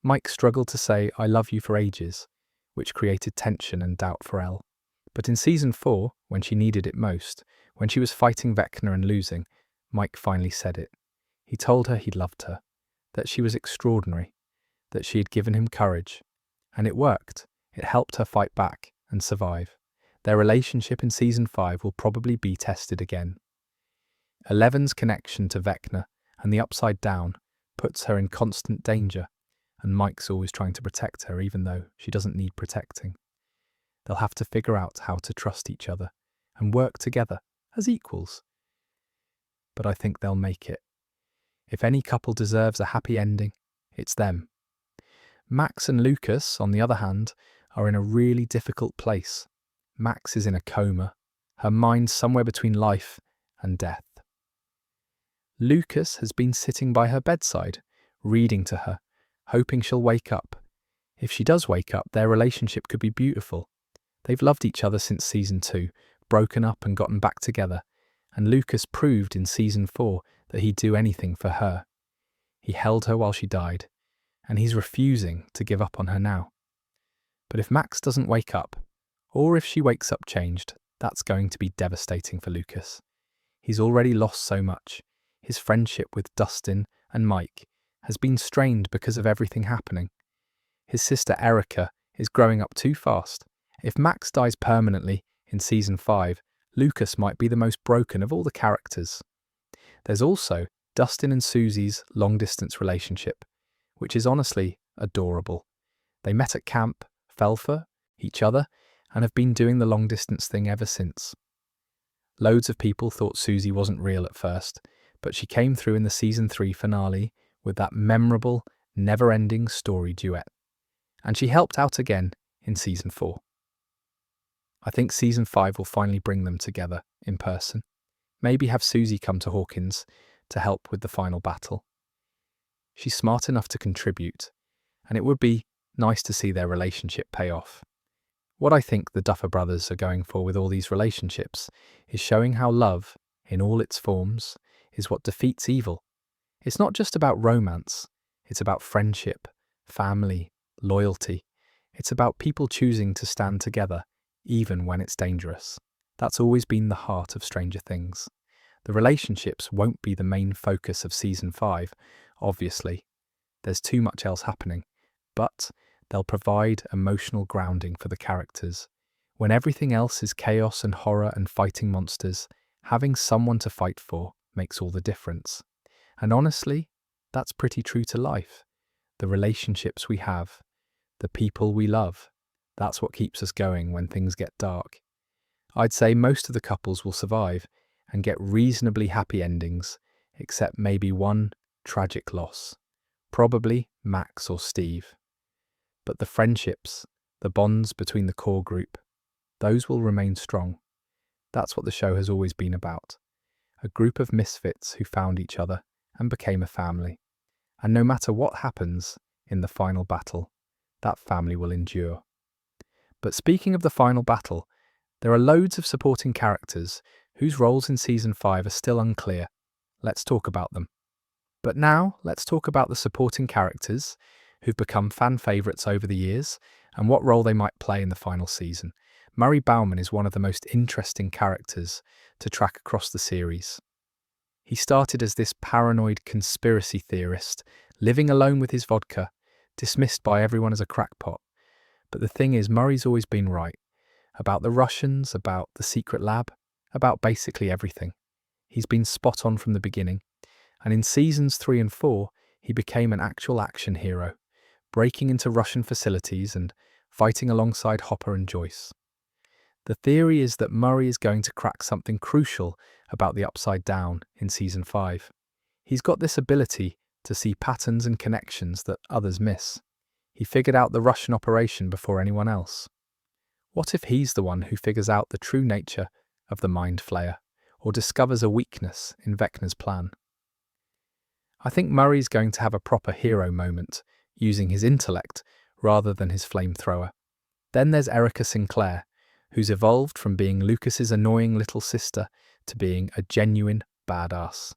Mike struggled to say "I love you" for ages, which created tension and doubt for Elle. But in season 4, when she needed it most, when she was fighting Vecna and losing, Mike finally said it. He told her he loved her, that she was extraordinary, that she had given him courage. And it worked. It helped her fight back and survive. Their relationship in season 5 will probably be tested again. Eleven's connection to Vecna and the Upside Down puts her in constant danger, and Mike's always trying to protect her even though she doesn't need protecting. They'll have to figure out how to trust each other and work together as equals. But I think they'll make it. If any couple deserves a happy ending, it's them. Max and Lucas, on the other hand, are in a really difficult place. Max is in a coma, her mind somewhere between life and death. Lucas has been sitting by her bedside, reading to her, hoping she'll wake up. If she does wake up, their relationship could be beautiful. They've loved each other since season 2, broken up and gotten back together, and Lucas proved in season 4 that he'd do anything for her. He held her while she died, and he's refusing to give up on her now. But if Max doesn't wake up, or if she wakes up changed, that's going to be devastating for Lucas. He's already lost so much. His friendship with Dustin and Mike has been strained because of everything happening. His sister Erica is growing up too fast. If Max dies permanently in season 5, Lucas might be the most broken of all the characters. There's also Dustin and Susie's long-distance relationship, which is honestly adorable. They met at camp, fell for each other, and have been doing the long-distance thing ever since. Loads of people thought Susie wasn't real at first, but she came through in the season 3 finale with that memorable, never-ending story duet. And she helped out again in season 4. I think season 5 will finally bring them together in person. Maybe have Susie come to Hawkins to help with the final battle. She's smart enough to contribute, and it would be nice to see their relationship pay off. What I think the Duffer Brothers are going for with all these relationships is showing how love, in all its forms, is what defeats evil. It's not just about romance, it's about friendship, family, loyalty. It's about people choosing to stand together, even when it's dangerous. That's always been the heart of Stranger Things. The relationships won't be the main focus of season 5, obviously. There's too much else happening, but they'll provide emotional grounding for the characters. When everything else is chaos and horror and fighting monsters, having someone to fight for makes all the difference. And honestly, that's pretty true to life. The relationships we have, the people we love, that's what keeps us going when things get dark. I'd say most of the couples will survive and get reasonably happy endings, except maybe one tragic loss. Probably Max or Steve. But the friendships, the bonds between the core group, those will remain strong. That's what the show has always been about. A group of misfits who found each other and became a family. And no matter what happens in the final battle, that family will endure. But speaking of the final battle, there are loads of supporting characters whose roles in season 5 are still unclear. Let's talk about them. But now, let's talk about the supporting characters who've become fan favourites over the years and what role they might play in the final season. Murray Bauman is one of the most interesting characters to track across the series. He started as this paranoid conspiracy theorist, living alone with his vodka, dismissed by everyone as a crackpot. But the thing is, Murray's always been right. About the Russians, about the secret lab, about basically everything. He's been spot on from the beginning. And in seasons 3 and 4, he became an actual action hero, breaking into Russian facilities and fighting alongside Hopper and Joyce. The theory is that Murray is going to crack something crucial about the Upside Down in season 5. He's got this ability to see patterns and connections that others miss. He figured out the Russian operation before anyone else. What if he's the one who figures out the true nature of the Mind Flayer? or discovers a weakness in Vecna's plan. I think Murray's going to have a proper hero moment, using his intellect rather than his flamethrower. Then there's Erica Sinclair, who's evolved from being Lucas's annoying little sister to being a genuine badass.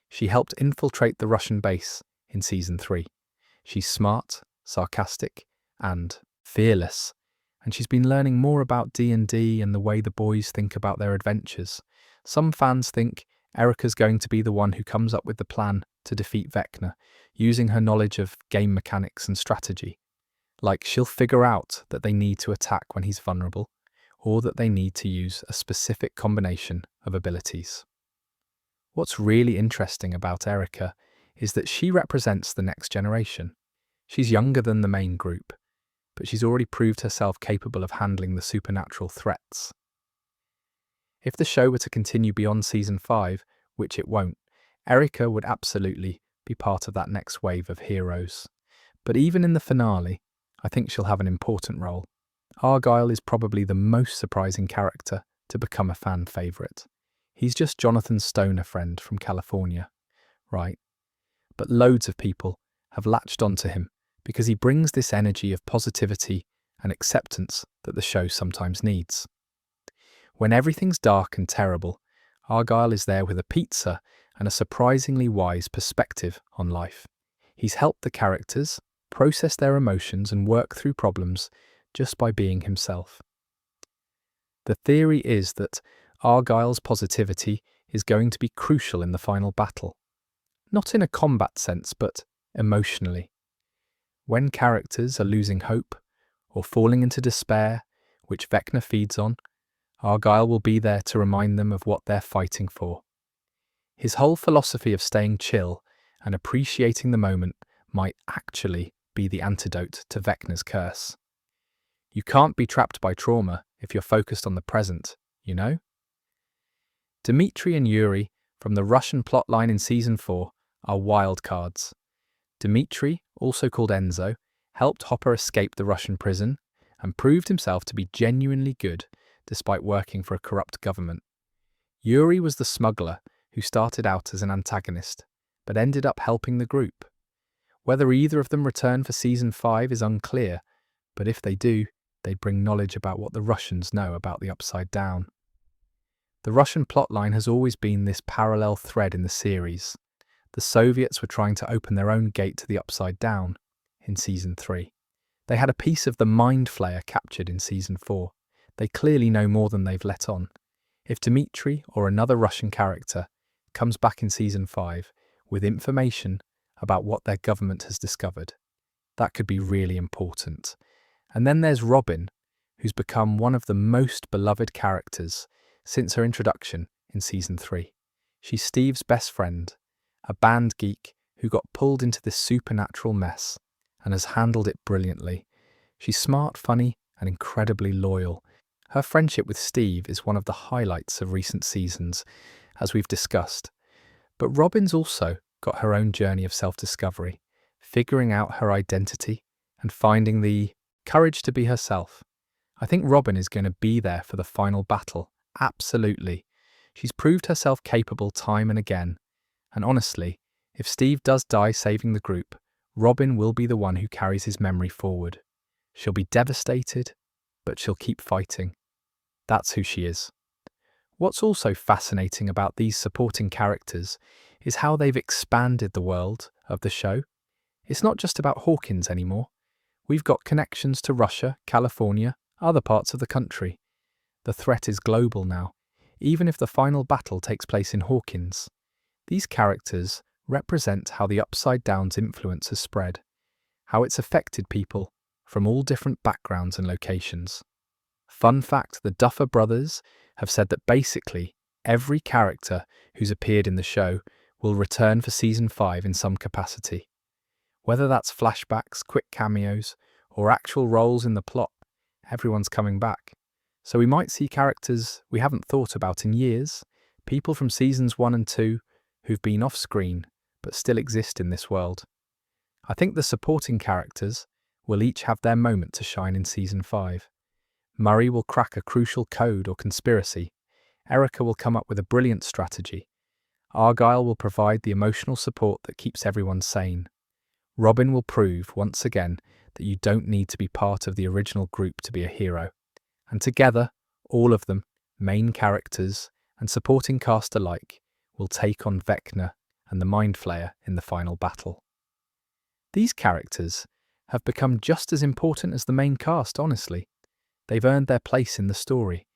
She helped infiltrate the Russian base in Season 3. She's smart, sarcastic, and fearless, and she's been learning more about D&D and the way the boys think about their adventures. Some fans think Erica's going to be the one who comes up with the plan to defeat Vecna, using her knowledge of game mechanics and strategy. Like, she'll figure out that they need to attack when he's vulnerable, or that they need to use a specific combination of abilities. What's really interesting about Erica is that she represents the next generation. She's younger than the main group, but she's already proved herself capable of handling the supernatural threats. If the show were to continue beyond Season 5, which it won't, Erica would absolutely be part of that next wave of heroes. But even in the finale, I think she'll have an important role. Argyle is probably the most surprising character to become a fan favourite. He's just Jonathan's stoner friend from California, right? But loads of people have latched onto him because he brings this energy of positivity and acceptance that the show sometimes needs. When everything's dark and terrible, Argyle is there with a pizza and a surprisingly wise perspective on life. He's helped the characters process their emotions and work through problems just by being himself. The theory is that Argyle's positivity is going to be crucial in the final battle. Not in a combat sense, but emotionally. When characters are losing hope or falling into despair, which Vecna feeds on, Argyle will be there to remind them of what they're fighting for. His whole philosophy of staying chill and appreciating the moment might actually be the antidote to Vecna's curse. You can't be trapped by trauma if you're focused on the present, you know? Dmitri and Yuri from the Russian plotline in Season 4 are wild cards. Dmitri, also called Enzo, helped Hopper escape the Russian prison and proved himself to be genuinely good despite working for a corrupt government. Yuri was the smuggler who started out as an antagonist, but ended up helping the group. Whether either of them return for Season 5 is unclear, but if they do, they'd bring knowledge about what the Russians know about the Upside Down. The Russian plotline has always been this parallel thread in the series. The Soviets were trying to open their own gate to the Upside Down in Season 3. They had a piece of the Mind Flayer captured in Season 4. They clearly know more than they've let on. If Dmitri or another Russian character comes back in Season 5 with information about what their government has discovered, that could be really important. And then there's Robin, who's become one of the most beloved characters since her introduction in Season 3. She's Steve's best friend, a band geek who got pulled into this supernatural mess and has handled it brilliantly. She's smart, funny, and incredibly loyal. Her friendship with Steve is one of the highlights of recent seasons, as we've discussed. But Robin's also got her own journey of self-discovery, figuring out her identity and finding the courage to be herself. I think Robin is going to be there for the final battle, absolutely. She's proved herself capable time and again, and honestly, if Steve does die saving the group, Robin will be the one who carries his memory forward. She'll be devastated, but she'll keep fighting. That's who she is. What's also fascinating about these supporting characters is how they've expanded the world of the show. It's not just about Hawkins anymore. We've got connections to Russia, California, other parts of the country. The threat is global now, even if the final battle takes place in Hawkins. These characters represent how the Upside Down's influence has spread, how it's affected people from all different backgrounds and locations. Fun fact, the Duffer Brothers have said that basically every character who's appeared in the show will return for Season 5 in some capacity. Whether that's flashbacks, quick cameos, or actual roles in the plot, everyone's coming back. So we might see characters we haven't thought about in years, people from Seasons 1 and 2 who've been off-screen but still exist in this world. I think the supporting characters will each have their moment to shine in Season 5. Murray will crack a crucial code or conspiracy. Erica will come up with a brilliant strategy. Argyle will provide the emotional support that keeps everyone sane. Robin will prove, once again, that you don't need to be part of the original group to be a hero. And together, all of them, main characters and supporting cast alike, will take on Vecna and the Mind Flayer in the final battle. These characters have become just as important as the main cast, honestly. They've earned their place in the story,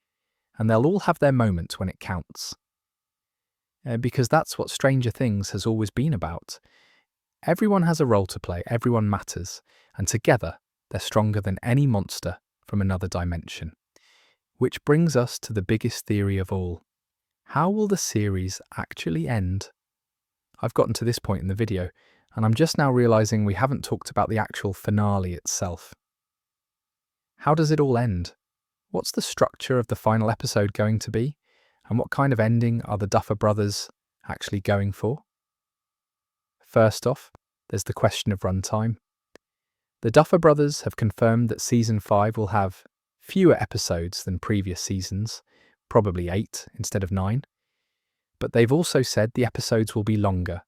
and they'll all have their moments when it counts. Because that's what Stranger Things has always been about. Everyone has a role to play, everyone matters, and together they're stronger than any monster from another dimension. Which brings us to the biggest theory of all. How will the series actually end? I've gotten to this point in the video, and I'm just now realizing we haven't talked about the actual finale itself. How does it all end? What's the structure of the final episode going to be? And what kind of ending are the Duffer Brothers actually going for? First off, there's the question of runtime. The Duffer Brothers have confirmed that Season 5 will have fewer episodes than previous seasons, probably 8 instead of 9. But they've also said the episodes will be longer,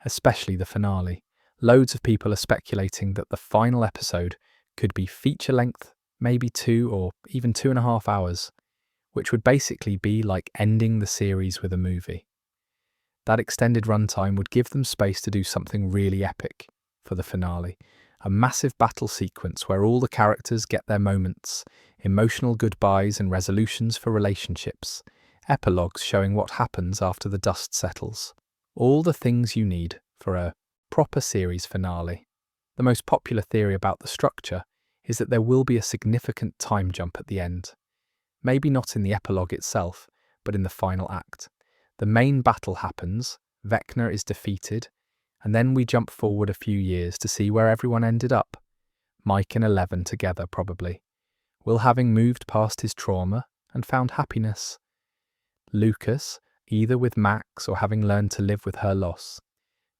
especially the finale. Loads of people are speculating that the final episode could be feature length, maybe 2 or even 2.5 hours, which would basically be like ending the series with a movie. That extended runtime would give them space to do something really epic for the finale. A massive battle sequence where all the characters get their moments, emotional goodbyes and resolutions for relationships, epilogues showing what happens after the dust settles. All the things you need for a proper series finale. The most popular theory about the structure is that there will be a significant time jump at the end. Maybe not in the epilogue itself, but in the final act. The main battle happens, Vecna is defeated, and then we jump forward a few years to see where everyone ended up. Mike and Eleven together, probably. Will having moved past his trauma and found happiness. Lucas, either with Max or having learned to live with her loss.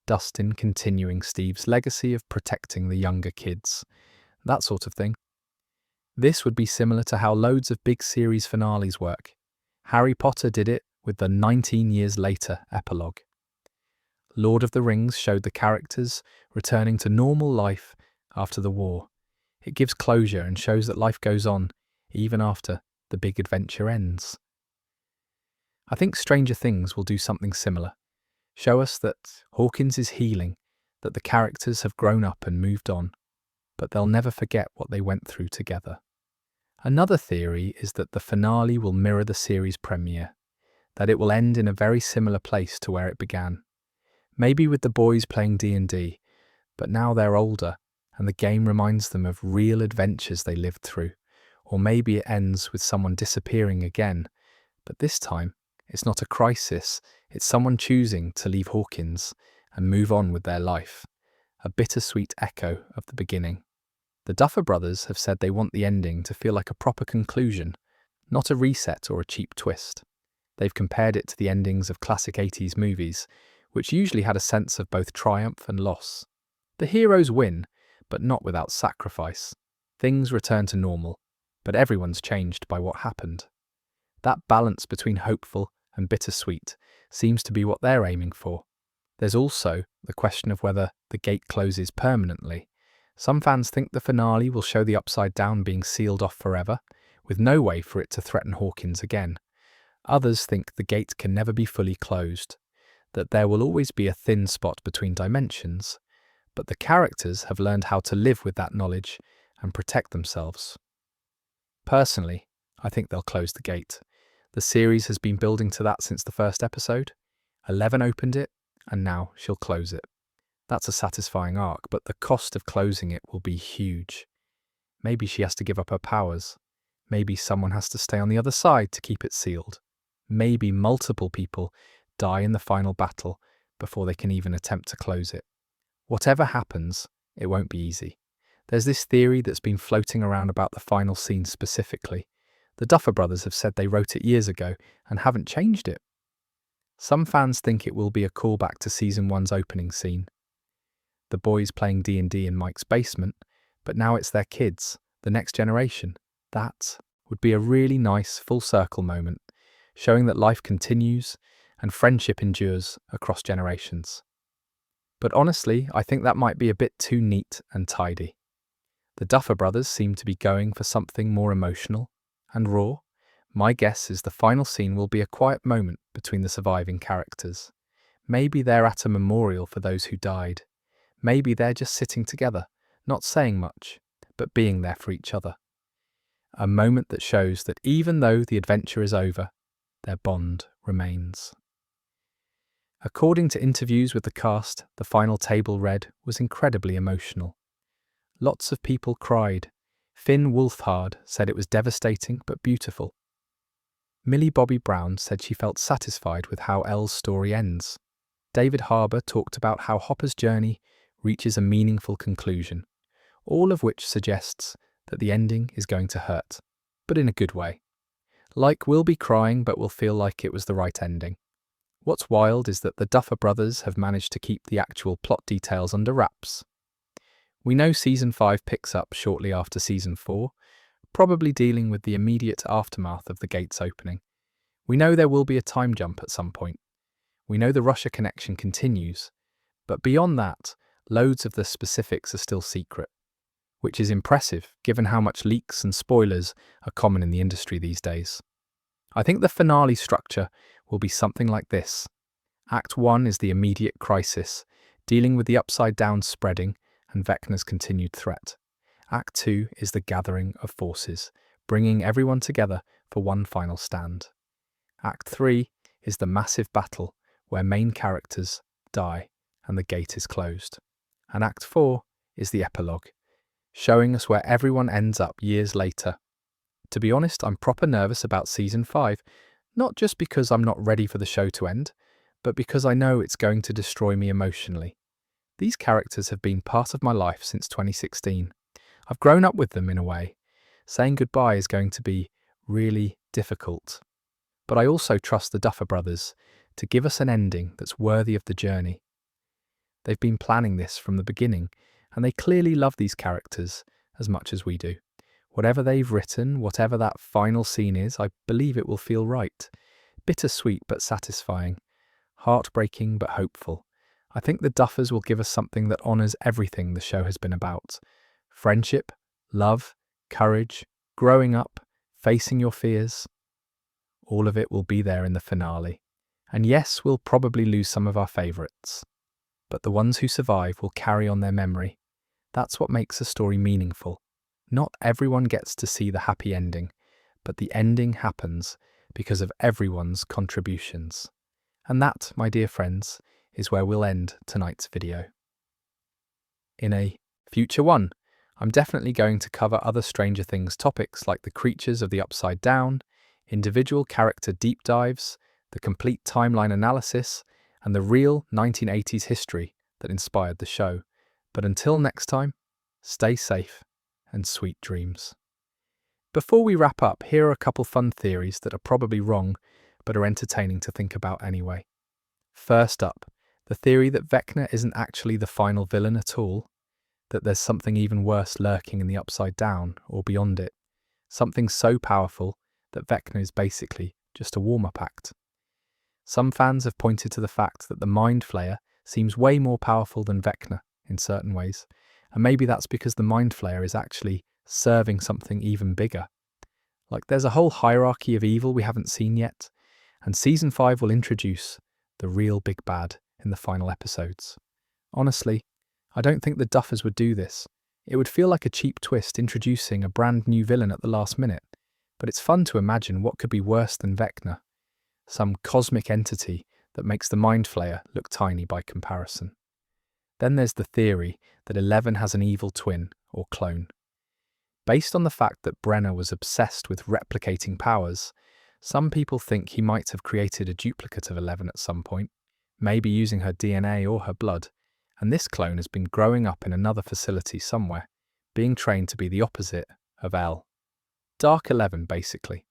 Dustin continuing Steve's legacy of protecting the younger kids. That sort of thing. This would be similar to how loads of big series finales work. Harry Potter did it with the 19 years later epilogue. Lord of the Rings showed the characters returning to normal life after the war. It gives closure and shows that life goes on even after the big adventure ends. I think Stranger Things will do something similar. Show us that Hawkins is healing, that the characters have grown up and moved on, but they'll never forget what they went through together. Another theory is that the finale will mirror the series premiere, that it will end in a very similar place to where it began. Maybe with the boys playing D&D, but now they're older and the game reminds them of real adventures they lived through. Or maybe it ends with someone disappearing again, but this time it's not a crisis, it's someone choosing to leave Hawkins and move on with their life. A bittersweet echo of the beginning. The Duffer Brothers have said they want the ending to feel like a proper conclusion, not a reset or a cheap twist. They've compared it to the endings of classic 80s movies, which usually had a sense of both triumph and loss. The heroes win, but not without sacrifice. Things return to normal, but everyone's changed by what happened. That balance between hopeful and bittersweet seems to be what they're aiming for. There's also the question of whether the gate closes permanently. Some fans think the finale will show the Upside Down being sealed off forever, with no way for it to threaten Hawkins again. Others think the gate can never be fully closed, that there will always be a thin spot between dimensions, but the characters have learned how to live with that knowledge and protect themselves. Personally, I think they'll close the gate. The series has been building to that since the first episode. 11 opened it, and now she'll close it. That's a satisfying arc, but the cost of closing it will be huge. Maybe she has to give up her powers. Maybe someone has to stay on the other side to keep it sealed. Maybe multiple people die in the final battle before they can even attempt to close it. Whatever happens, it won't be easy. There's this theory that's been floating around about the final scene specifically. The Duffer Brothers have said they wrote it years ago and haven't changed it. Some fans think it will be a callback to Season 1's opening scene. The boys playing D&D in Mike's basement, but now it's their kids, the next generation. That would be a really nice full circle moment, showing that life continues and friendship endures across generations. But honestly, I think that might be a bit too neat and tidy. The Duffer Brothers seem to be going for something more emotional and raw. My guess is the final scene will be a quiet moment between the surviving characters. Maybe they're at a memorial for those who died. Maybe they're just sitting together, not saying much, but being there for each other. A moment that shows that even though the adventure is over, their bond remains. According to interviews with the cast, the final table read was incredibly emotional. Lots of people cried. Finn Wolfhard said it was devastating but beautiful. Millie Bobby Brown said she felt satisfied with how Elle's story ends. David Harbour talked about how Hopper's journey reaches a meaningful conclusion, all of which suggests that the ending is going to hurt, but in a good way. Like we'll be crying, but we'll feel like it was the right ending. What's wild is that the Duffer Brothers have managed to keep the actual plot details under wraps. We know Season 5 picks up shortly after Season 4, probably dealing with the immediate aftermath of the gates opening. We know there will be a time jump at some point. We know the Russia connection continues, but beyond that, loads of the specifics are still secret, which is impressive given how much leaks and spoilers are common in the industry these days. I think the finale structure will be something like this. Act 1 is the immediate crisis, dealing with the upside-down spreading and Vecna's continued threat. Act 2 is the gathering of forces, bringing everyone together for one final stand. Act 3 is the massive battle where main characters die and the gate is closed. And Act 4 is the epilogue, showing us where everyone ends up years later. To be honest, I'm proper nervous about Season 5, not just because I'm not ready for the show to end, but because I know it's going to destroy me emotionally. These characters have been part of my life since 2016. I've grown up with them in a way. Saying goodbye is going to be really difficult. But I also trust the Duffer Brothers to give us an ending that's worthy of the journey. They've been planning this from the beginning, and they clearly love these characters as much as we do. Whatever they've written, whatever that final scene is, I believe it will feel right. Bittersweet but satisfying. Heartbreaking but hopeful. I think the Duffers will give us something that honours everything the show has been about. Friendship, love, courage, growing up, facing your fears. All of it will be there in the finale. And yes, we'll probably lose some of our favourites. But the ones who survive will carry on their memory. That's what makes a story meaningful. Not everyone gets to see the happy ending, but the ending happens because of everyone's contributions. And that, my dear friends, is where we'll end tonight's video. In a future one, I'm definitely going to cover other Stranger Things topics like the creatures of the Upside Down, individual character deep dives, the complete timeline analysis, and the real 1980s history that inspired the show. But until next time, stay safe and sweet dreams. Before we wrap up, here are a couple fun theories that are probably wrong, but are entertaining to think about anyway. First up, the theory that Vecna isn't actually the final villain at all, that there's something even worse lurking in the Upside Down or beyond it, something so powerful that Vecna is basically just a warm-up act. Some fans have pointed to the fact that the Mind Flayer seems way more powerful than Vecna in certain ways, and maybe that's because the Mind Flayer is actually serving something even bigger. Like there's a whole hierarchy of evil we haven't seen yet, and Season 5 will introduce the real big bad in the final episodes. Honestly, I don't think the Duffers would do this. It would feel like a cheap twist introducing a brand new villain at the last minute, but it's fun to imagine what could be worse than Vecna, some cosmic entity that makes the Mind Flayer look tiny by comparison. Then there's the theory that Eleven has an evil twin or clone. Based on the fact that Brenner was obsessed with replicating powers, some people think he might have created a duplicate of Eleven at some point, maybe using her DNA or her blood, and this clone has been growing up in another facility somewhere, being trained to be the opposite of Elle. Dark 11, basically.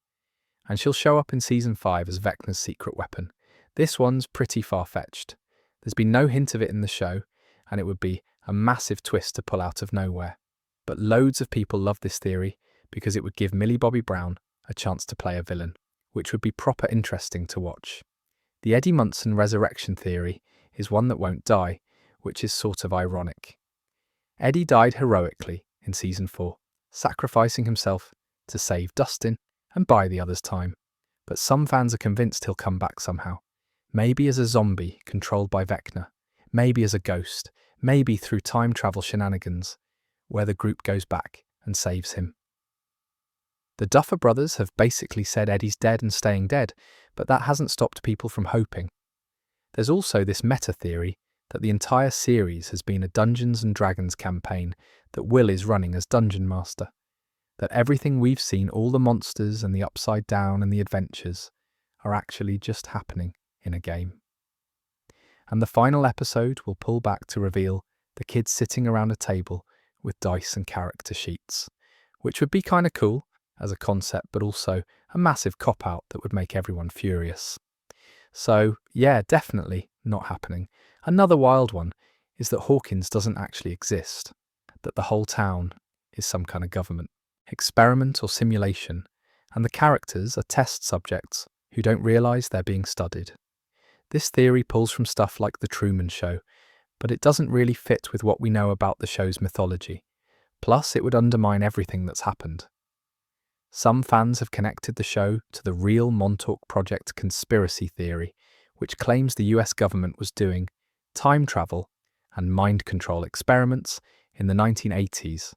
And she'll show up in Season 5 as Vecna's secret weapon. This one's pretty far-fetched. There's been no hint of it in the show, and it would be a massive twist to pull out of nowhere. But loads of people love this theory because it would give Millie Bobby Brown a chance to play a villain. which would be proper interesting to watch. The Eddie Munson resurrection theory is one that won't die, which is sort of ironic. Eddie died heroically in Season 4, sacrificing himself to save Dustin and buy the others time. But some fans are convinced he'll come back somehow. Maybe as a zombie controlled by Vecna, maybe as a ghost, maybe through time travel shenanigans, where the group goes back and saves him. The Duffer Brothers have basically said Eddie's dead and staying dead, but that hasn't stopped people from hoping. There's also this meta theory that the entire series has been a Dungeons and Dragons campaign that Will is running as Dungeon Master. That everything we've seen, all the monsters and the upside down and the adventures, are actually just happening in a game. And the final episode will pull back to reveal the kids sitting around a table with dice and character sheets, which would be kind of cool as a concept, but also a massive cop-out that would make everyone furious. So, yeah, definitely not happening. Another wild one is that Hawkins doesn't actually exist, that the whole town is some kind of government, experiment or simulation, and the characters are test subjects who don't realise they're being studied. This theory pulls from stuff like The Truman Show, but it doesn't really fit with what we know about the show's mythology. Plus, it would undermine everything that's happened. Some fans have connected the show to the real Montauk Project conspiracy theory, which claims the US government was doing time travel and mind control experiments in the 1980s.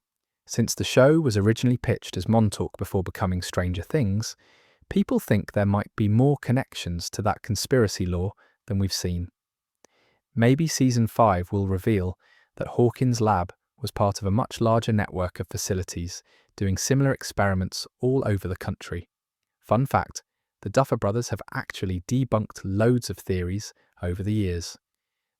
Since the show was originally pitched as Montauk before becoming Stranger Things, people think there might be more connections to that conspiracy lore than we've seen. Maybe Season 5 will reveal that Hawkins' lab was part of a much larger network of facilities doing similar experiments all over the country. Fun fact, the Duffer Brothers have actually debunked loads of theories over the years.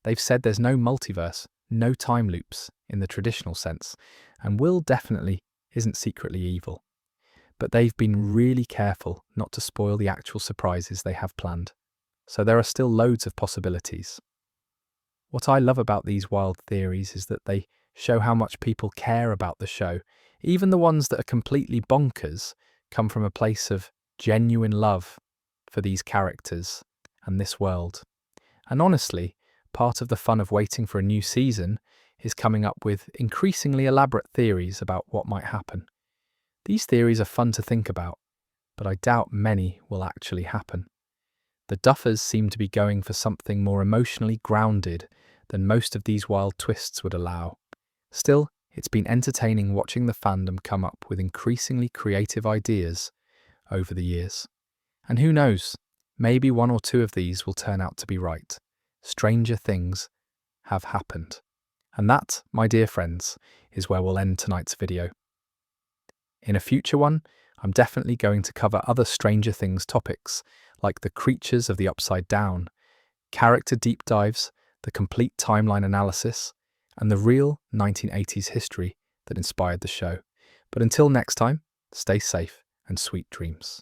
They've said there's no multiverse, no time loops in the traditional sense, and Will definitely isn't secretly evil. But they've been really careful not to spoil the actual surprises they have planned. So there are still loads of possibilities. What I love about these wild theories is that they show how much people care about the show. Even the ones that are completely bonkers come from a place of genuine love for these characters and this world. And honestly, part of the fun of waiting for a new season is coming up with increasingly elaborate theories about what might happen. These theories are fun to think about, but I doubt many will actually happen. The Duffers seem to be going for something more emotionally grounded than most of these wild twists would allow. Still, it's been entertaining watching the fandom come up with increasingly creative ideas over the years. And who knows, maybe one or two of these will turn out to be right. Stranger things have happened. And that, my dear friends, is where we'll end tonight's video. In a future one, I'm definitely going to cover other Stranger Things topics, like the creatures of the Upside Down, character deep dives, the complete timeline analysis, and the real 1980s history that inspired the show. But until next time, stay safe and sweet dreams.